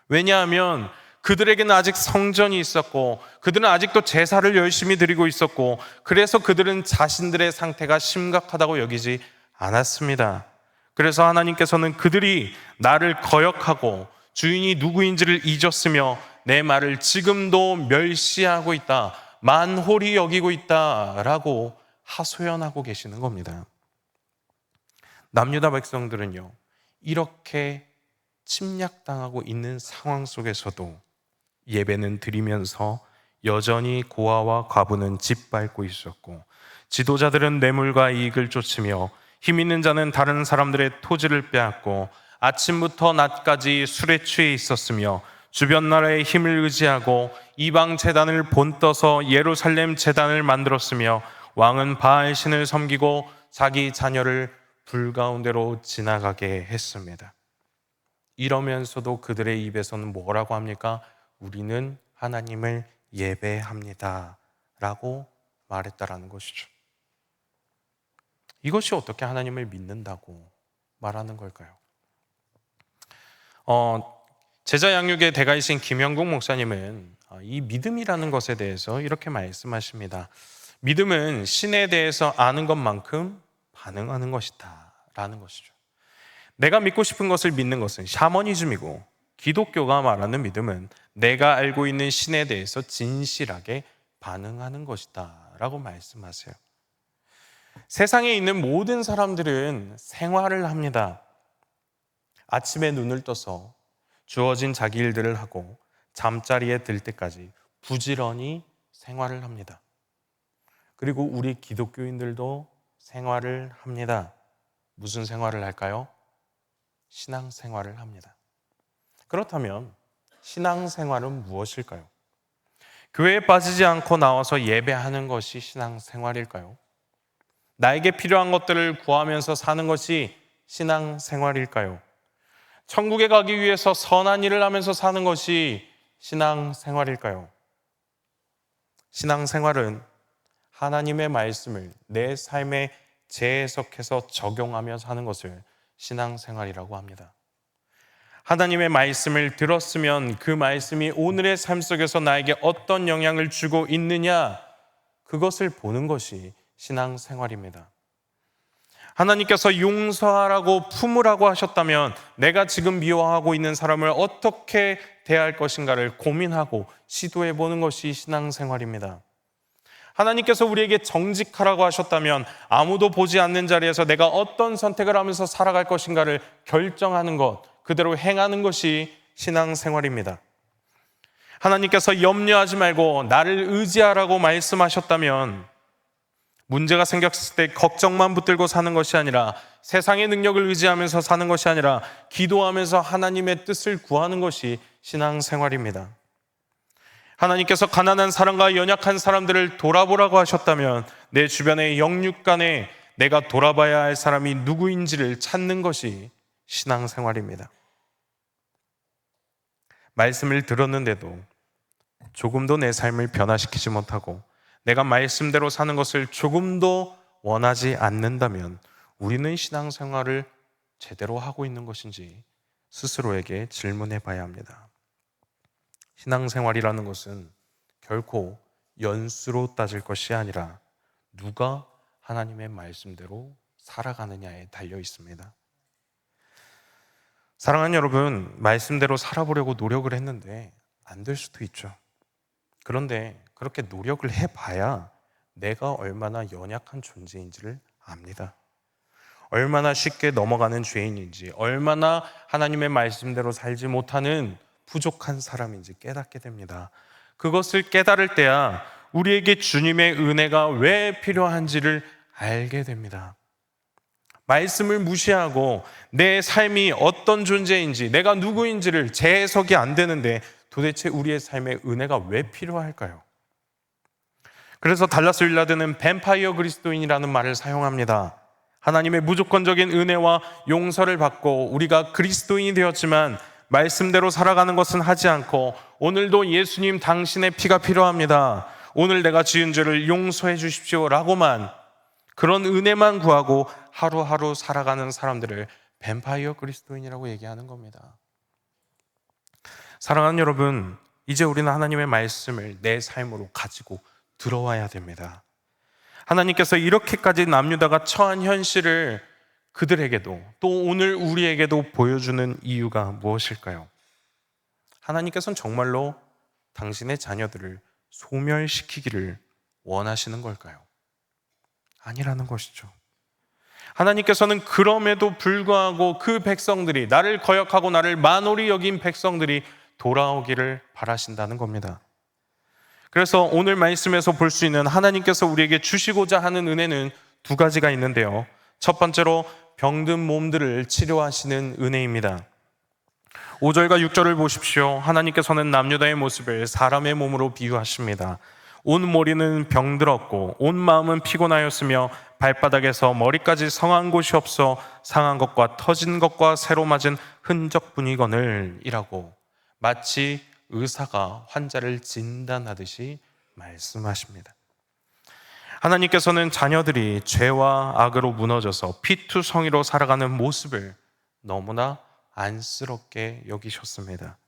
왜냐하면 그들에게는 아직 성전이 있었고 그들은 아직도 제사를 열심히 드리고 있었고 그래서 그들은 자신들의 상태가 심각하다고 여기지 않았습니다. 그래서 하나님께서는 그들이 나를 거역하고 주인이 누구인지를 잊었으며 내 말을 지금도 멸시하고 있다, 만홀히 여기고 있다라고 하소연하고 계시는 겁니다. 남유다 백성들은요, 이렇게 침략당하고 있는 상황 속에서도 예배는 드리면서 여전히 고아와 과부는 짓밟고 있었고 지도자들은 뇌물과 이익을 쫓으며 힘 있는 자는 다른 사람들의 토지를 빼앗고 아침부터 낮까지 술에 취해 있었으며 주변 나라의 힘을 의지하고 이방 제단을 본떠서 예루살렘 제단을 만들었으며 왕은 바알 신을 섬기고 자기 자녀를 불 가운데로 지나가게 했습니다. 이러면서도 그들의 입에서는 뭐라고 합니까? 우리는 하나님을 예배합니다 라고 말했다라는 것이죠. 이것이 어떻게 하나님을 믿는다고 말하는 걸까요? 제자 양육의 대가이신 김영국 목사님은 이 믿음이라는 것에 대해서 이렇게 말씀하십니다. 믿음은 신에 대해서 아는 것만큼 반응하는 것이다 라는 것이죠. 내가 믿고 싶은 것을 믿는 것은 샤머니즘이고, 기독교가 말하는 믿음은 내가 알고 있는 신에 대해서 진실하게 반응하는 것이다 라고 말씀하세요. 세상에 있는 모든 사람들은 생활을 합니다. 아침에 눈을 떠서 주어진 자기 일들을 하고 잠자리에 들 때까지 부지런히 생활을 합니다. 그리고 우리 기독교인들도 생활을 합니다. 무슨 생활을 할까요? 신앙생활을 합니다. 그렇다면 신앙생활은 무엇일까요? 교회에 빠지지 않고 나와서 예배하는 것이 신앙생활일까요? 나에게 필요한 것들을 구하면서 사는 것이 신앙생활일까요? 천국에 가기 위해서 선한 일을 하면서 사는 것이 신앙생활일까요? 신앙생활은 하나님의 말씀을 내 삶에 재해석해서 적용하며 사는 것을 신앙생활이라고 합니다. 하나님의 말씀을 들었으면 그 말씀이 오늘의 삶 속에서 나에게 어떤 영향을 주고 있느냐, 그것을 보는 것이 신앙생활입니다. 하나님께서 용서하라고 품으라고 하셨다면 내가 지금 미워하고 있는 사람을 어떻게 대할 것인가를 고민하고 시도해 보는 것이 신앙생활입니다. 하나님께서 우리에게 정직하라고 하셨다면 아무도 보지 않는 자리에서 내가 어떤 선택을 하면서 살아갈 것인가를 결정하는 것, 그대로 행하는 것이 신앙생활입니다. 하나님께서 염려하지 말고 나를 의지하라고 말씀하셨다면 문제가 생겼을 때 걱정만 붙들고 사는 것이 아니라, 세상의 능력을 의지하면서 사는 것이 아니라 기도하면서 하나님의 뜻을 구하는 것이 신앙생활입니다. 하나님께서 가난한 사람과 연약한 사람들을 돌아보라고 하셨다면 내 주변의 영육간에 내가 돌아봐야 할 사람이 누구인지를 찾는 것이 신앙생활입니다. 말씀을 들었는데도 조금도 내 삶을 변화시키지 못하고 내가 말씀대로 사는 것을 조금도 원하지 않는다면 우리는 신앙생활을 제대로 하고 있는 것인지 스스로에게 질문해 봐야 합니다. 신앙생활이라는 것은 결코 연수로 따질 것이 아니라 누가 하나님의 말씀대로 살아가느냐에 달려 있습니다. 사랑하는 여러분, 말씀대로 살아보려고 노력을 했는데 안 될 수도 있죠. 그런데 그렇게 노력을 해봐야 내가 얼마나 연약한 존재인지를 압니다. 얼마나 쉽게 넘어가는 죄인인지, 얼마나 하나님의 말씀대로 살지 못하는 부족한 사람인지 깨닫게 됩니다. 그것을 깨달을 때야 우리에게 주님의 은혜가 왜 필요한지를 알게 됩니다. 말씀을 무시하고 내 삶이 어떤 존재인지, 내가 누구인지를 재해석이 안 되는데 도대체 우리의 삶에 은혜가 왜 필요할까요? 그래서 달라스 윌라드는 뱀파이어 그리스도인이라는 말을 사용합니다. 하나님의 무조건적인 은혜와 용서를 받고 우리가 그리스도인이 되었지만 말씀대로 살아가는 것은 하지 않고 오늘도 예수님 당신의 피가 필요합니다, 오늘 내가 지은 죄를 용서해 주십시오 라고만, 그런 은혜만 구하고 하루하루 살아가는 사람들을 뱀파이어 그리스도인이라고 얘기하는 겁니다. 사랑하는 여러분, 이제 우리는 하나님의 말씀을 내 삶으로 가지고 들어와야 됩니다. 하나님께서 이렇게까지 남유다가 처한 현실을 그들에게도 또 오늘 우리에게도 보여주는 이유가 무엇일까요? 하나님께서는 정말로 당신의 자녀들을 소멸시키기를 원하시는 걸까요? 아니라는 것이죠. 하나님께서는 그럼에도 불구하고 그 백성들이, 나를 거역하고 나를 만홀히 여긴 백성들이 돌아오기를 바라신다는 겁니다. 그래서 오늘 말씀에서 볼 수 있는 하나님께서 우리에게 주시고자 하는 은혜는 두 가지가 있는데요. 첫 번째로 병든 몸들을 치료하시는 은혜입니다. 5절과 6절을 보십시오. 하나님께서는 남유다의 모습을 사람의 몸으로 비유하십니다. 온 머리는 병들었고 온 마음은 피곤하였으며 발바닥에서 머리까지 성한 곳이 없어 상한 것과 터진 것과 새로 맞은 흔적뿐이거늘 이라고, 마치 의사가 환자를 진단하듯이 말씀하십니다. 하나님께서는 자녀들이 죄와 악으로 무너져서 피투성이로 살아가는 모습을 너무나 안쓰럽게 여기셨습니다.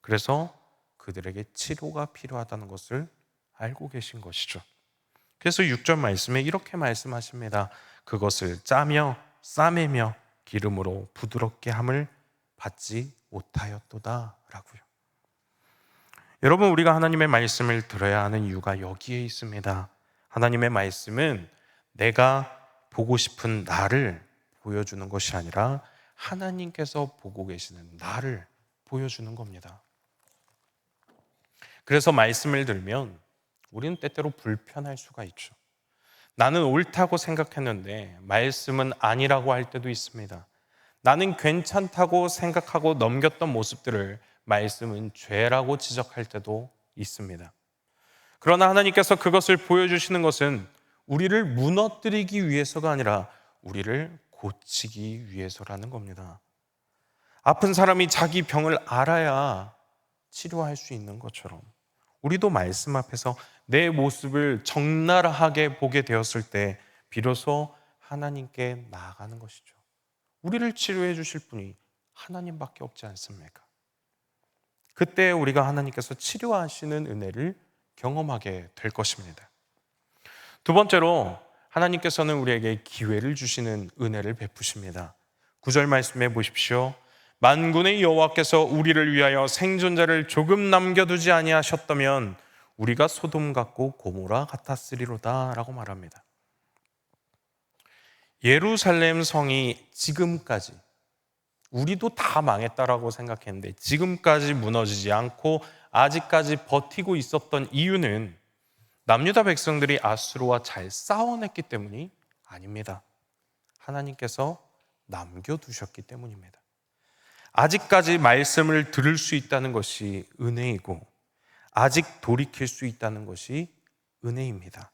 그래서 그들에게 치료가 필요하다는 것을 알고 계신 것이죠. 그래서 6절 말씀에 이렇게 말씀하십니다. 그것을 짜며 싸매며 기름으로 부드럽게 함을 받지 못하였도다 라고요. 여러분, 우리가 하나님의 말씀을 들어야 하는 이유가 여기에 있습니다. 하나님의 말씀은 내가 보고 싶은 나를 보여주는 것이 아니라 하나님께서 보고 계시는 나를 보여주는 겁니다. 그래서 말씀을 들면 우리는 때때로 불편할 수가 있죠. 나는 옳다고 생각했는데 말씀은 아니라고 할 때도 있습니다. 나는 괜찮다고 생각하고 넘겼던 모습들을 말씀은 죄라고 지적할 때도 있습니다. 그러나 하나님께서 그것을 보여주시는 것은 우리를 무너뜨리기 위해서가 아니라 우리를 고치기 위해서라는 겁니다. 아픈 사람이 자기 병을 알아야 치료할 수 있는 것처럼 우리도 말씀 앞에서 내 모습을 적나라하게 보게 되었을 때 비로소 하나님께 나아가는 것이죠. 우리를 치료해 주실 분이 하나님밖에 없지 않습니까? 그때 우리가 하나님께서 치료하시는 은혜를 경험하게 될 것입니다. 두 번째로 하나님께서는 우리에게 기회를 주시는 은혜를 베푸십니다. 9절 말씀해 보십시오. 만군의 여호와께서 우리를 위하여 생존자를 조금 남겨두지 아니하셨다면 우리가 소돔 같고 고모라 같았으리로다 라고 말합니다. 예루살렘 성이 지금까지, 우리도 다 망했다라고 생각했는데 지금까지 무너지지 않고 아직까지 버티고 있었던 이유는 남유다 백성들이 아수르와 잘 싸워냈기 때문이 아닙니다. 하나님께서 남겨두셨기 때문입니다. 아직까지 말씀을 들을 수 있다는 것이 은혜이고 아직 돌이킬 수 있다는 것이 은혜입니다.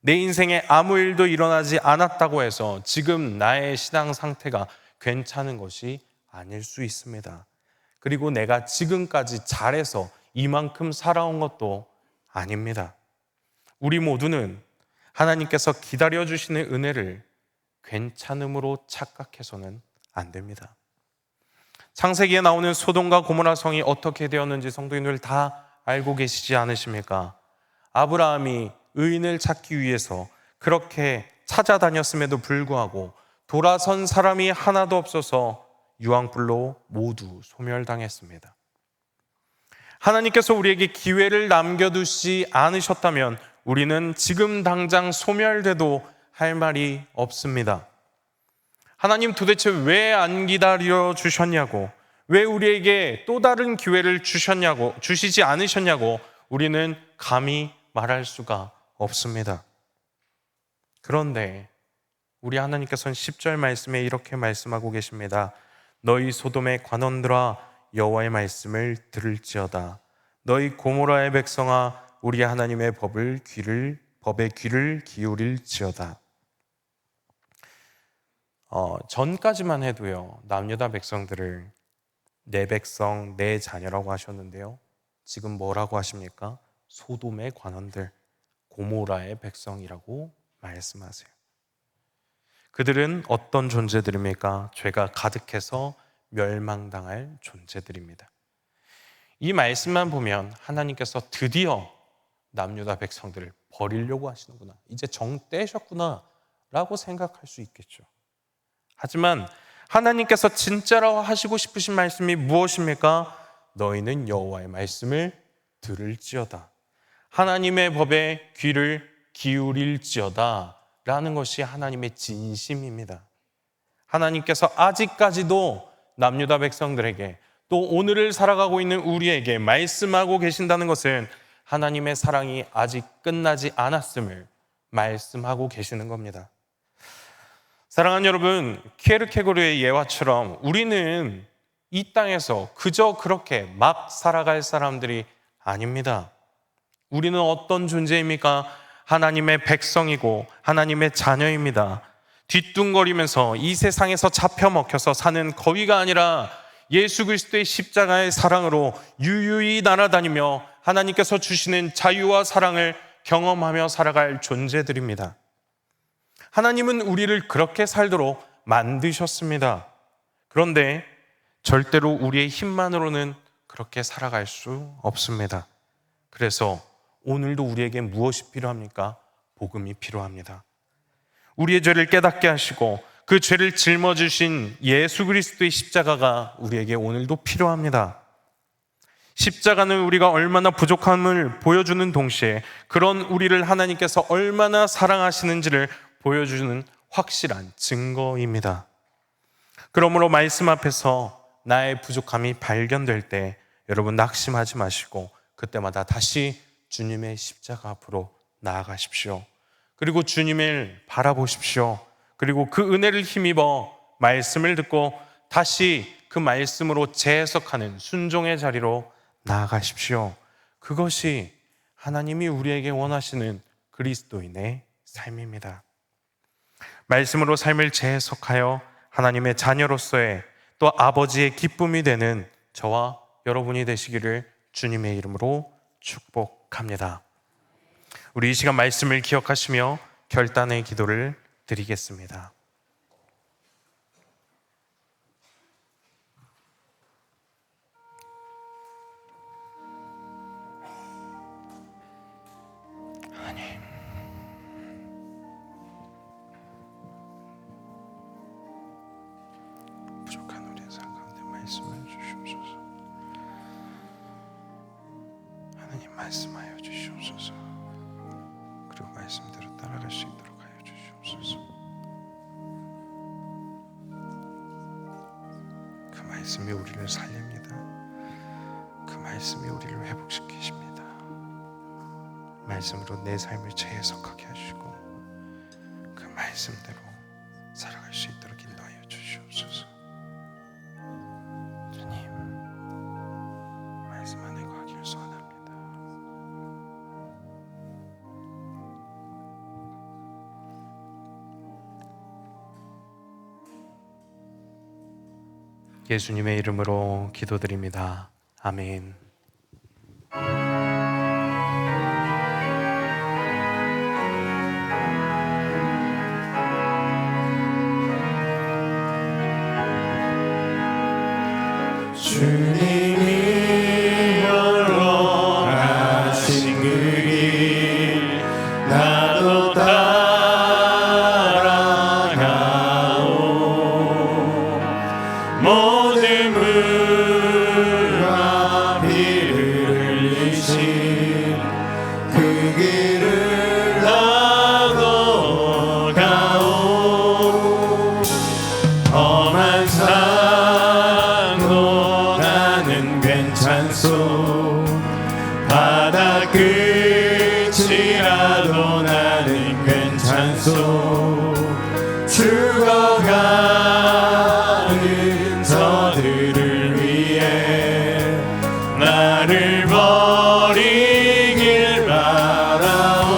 내 인생에 아무 일도 일어나지 않았다고 해서 지금 나의 신앙 상태가 괜찮은 것이 아닐 수 있습니다. 그리고 내가 지금까지 잘해서 이만큼 살아온 것도 아닙니다. 우리 모두는 하나님께서 기다려주시는 은혜를 괜찮음으로 착각해서는 안 됩니다. 창세기에 나오는 소돔과 고모라 성이 어떻게 되었는지 성도님들 다 알고 계시지 않으십니까? 아브라함이 의인을 찾기 위해서 그렇게 찾아다녔음에도 불구하고 돌아선 사람이 하나도 없어서 유황불로 모두 소멸당했습니다. 하나님께서 우리에게 기회를 남겨두지 않으셨다면 우리는 지금 당장 소멸돼도 할 말이 없습니다. 하나님 도대체 왜 안 기다려 주셨냐고, 왜 우리에게 또 다른 기회를 주시지 않으셨냐고 우리는 감히 말할 수가 없습니다. 그런데 우리 하나님께서는 10절 말씀에 이렇게 말씀하고 계십니다. 너희 소돔의 관원들아 여호와의 말씀을 들을지어다. 너희 고모라의 백성아 우리 하나님의 법에 귀를 기울일지어다. 전까지만 해도요, 남유다 백성들을 내 백성, 내 자녀라고 하셨는데요, 지금 뭐라고 하십니까? 소돔의 관원들, 고모라의 백성이라고 말씀하세요. 그들은 어떤 존재들입니까? 죄가 가득해서 멸망당할 존재들입니다. 이 말씀만 보면 하나님께서 드디어 남유다 백성들을 버리려고 하시는구나, 이제 정 떼셨구나 라고 생각할 수 있겠죠. 하지만 하나님께서 진짜로 하시고 싶으신 말씀이 무엇입니까? 너희는 여호와의 말씀을 들을지어다, 하나님의 법에 귀를 기울일지어다 라는 것이 하나님의 진심입니다. 하나님께서 아직까지도 남유다 백성들에게 또 오늘을 살아가고 있는 우리에게 말씀하고 계신다는 것은 하나님의 사랑이 아직 끝나지 않았음을 말씀하고 계시는 겁니다. 사랑하는 여러분, 키에르케고르의 예화처럼 우리는 이 땅에서 그저 그렇게 막 살아갈 사람들이 아닙니다. 우리는 어떤 존재입니까? 하나님의 백성이고 하나님의 자녀입니다. 뒤뚱거리면서 이 세상에서 잡혀 먹혀서 사는 거위가 아니라 예수 그리스도의 십자가의 사랑으로 유유히 날아다니며 하나님께서 주시는 자유와 사랑을 경험하며 살아갈 존재들입니다. 하나님은 우리를 그렇게 살도록 만드셨습니다. 그런데 절대로 우리의 힘만으로는 그렇게 살아갈 수 없습니다. 그래서 오늘도 우리에게 무엇이 필요합니까? 복음이 필요합니다. 우리의 죄를 깨닫게 하시고 그 죄를 짊어지신 예수 그리스도의 십자가가 우리에게 오늘도 필요합니다. 십자가는 우리가 얼마나 부족함을 보여주는 동시에 그런 우리를 하나님께서 얼마나 사랑하시는지를 보여주는 확실한 증거입니다. 그러므로 말씀 앞에서 나의 부족함이 발견될 때 여러분 낙심하지 마시고 그때마다 다시 주님의 십자가 앞으로 나아가십시오. 그리고 주님을 바라보십시오. 그리고 그 은혜를 힘입어 말씀을 듣고 다시 그 말씀으로 재해석하는 순종의 자리로 나아가십시오. 그것이 하나님이 우리에게 원하시는 그리스도인의 삶입니다. 말씀으로 삶을 재해석하여 하나님의 자녀로서의 또 아버지의 기쁨이 되는 저와 여러분이 되시기를 주님의 이름으로 축복합니다. 우리 이 시간 말씀을 기억하시며 결단의 기도를 드리겠습니다. 하나님, 부족한 우리의 삶 가운데 말씀해 주시옵소서. 하나님 말씀하여 주시옵소서. 그리고 말씀대로 따라갈 수 있도록 하여 주시옵소서. 그 말씀이 우리를 살립니다. 그 말씀이 우리를 회복시키십니다. 말씀으로 내 삶을 재해석하게 하시고 그 말씀대로 살아갈 수 있도록 인도하여 주시옵소서. 주님, 말씀 안에 거하기를 소원합니다. 예수님의 이름으로 기도드립니다. 아멘. 주님이 걸어가신 그 길 나도 따라가오. 모든 물과 피를 흘리신 그 길을 나도 가오. 험한 산도 나는 괜찮소. 바다 끝이라도 나는 괜찮소. 죽어가는 저들을 위해 나를 버리길 바라오.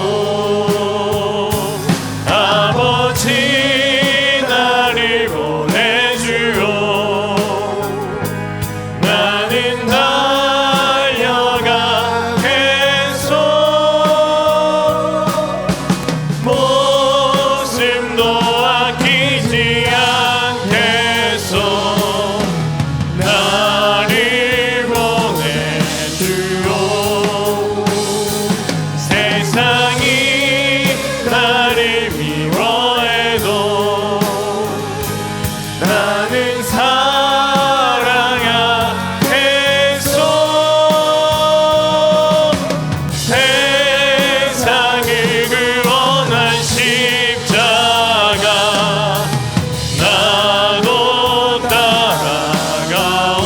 아버지 나를 보내주오. 나는 달려가겠소. 목숨도 아끼지 않겠소. 나를 보내주오. 세상이 나를 미워해도 나는 사랑하겠소. 세상을 구원한 십자가 나도 따라가오.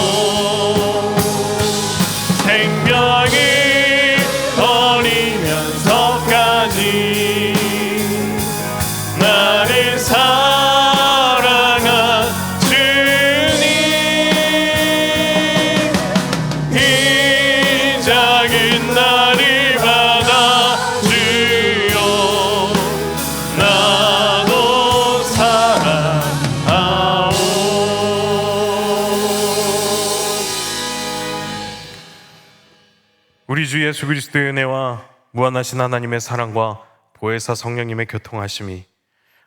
생명을 버리면서까지 나를 사랑한 주님, 이 작은 나를 받아주요. 나도 사랑하오. 우리 주 예수 그리스도의 은혜와 무한하신 하나님의 사랑과 보혜사 성령님의 교통하심이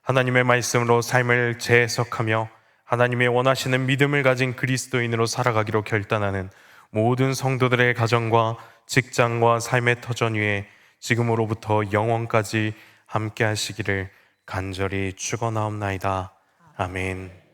하나님의 말씀으로 삶을 재해석하며 하나님의 원하시는 믿음을 가진 그리스도인으로 살아가기로 결단하는 모든 성도들의 가정과 직장과 삶의 터전 위에 지금으로부터 영원까지 함께 하시기를 간절히 축원하옵나이다. 아멘.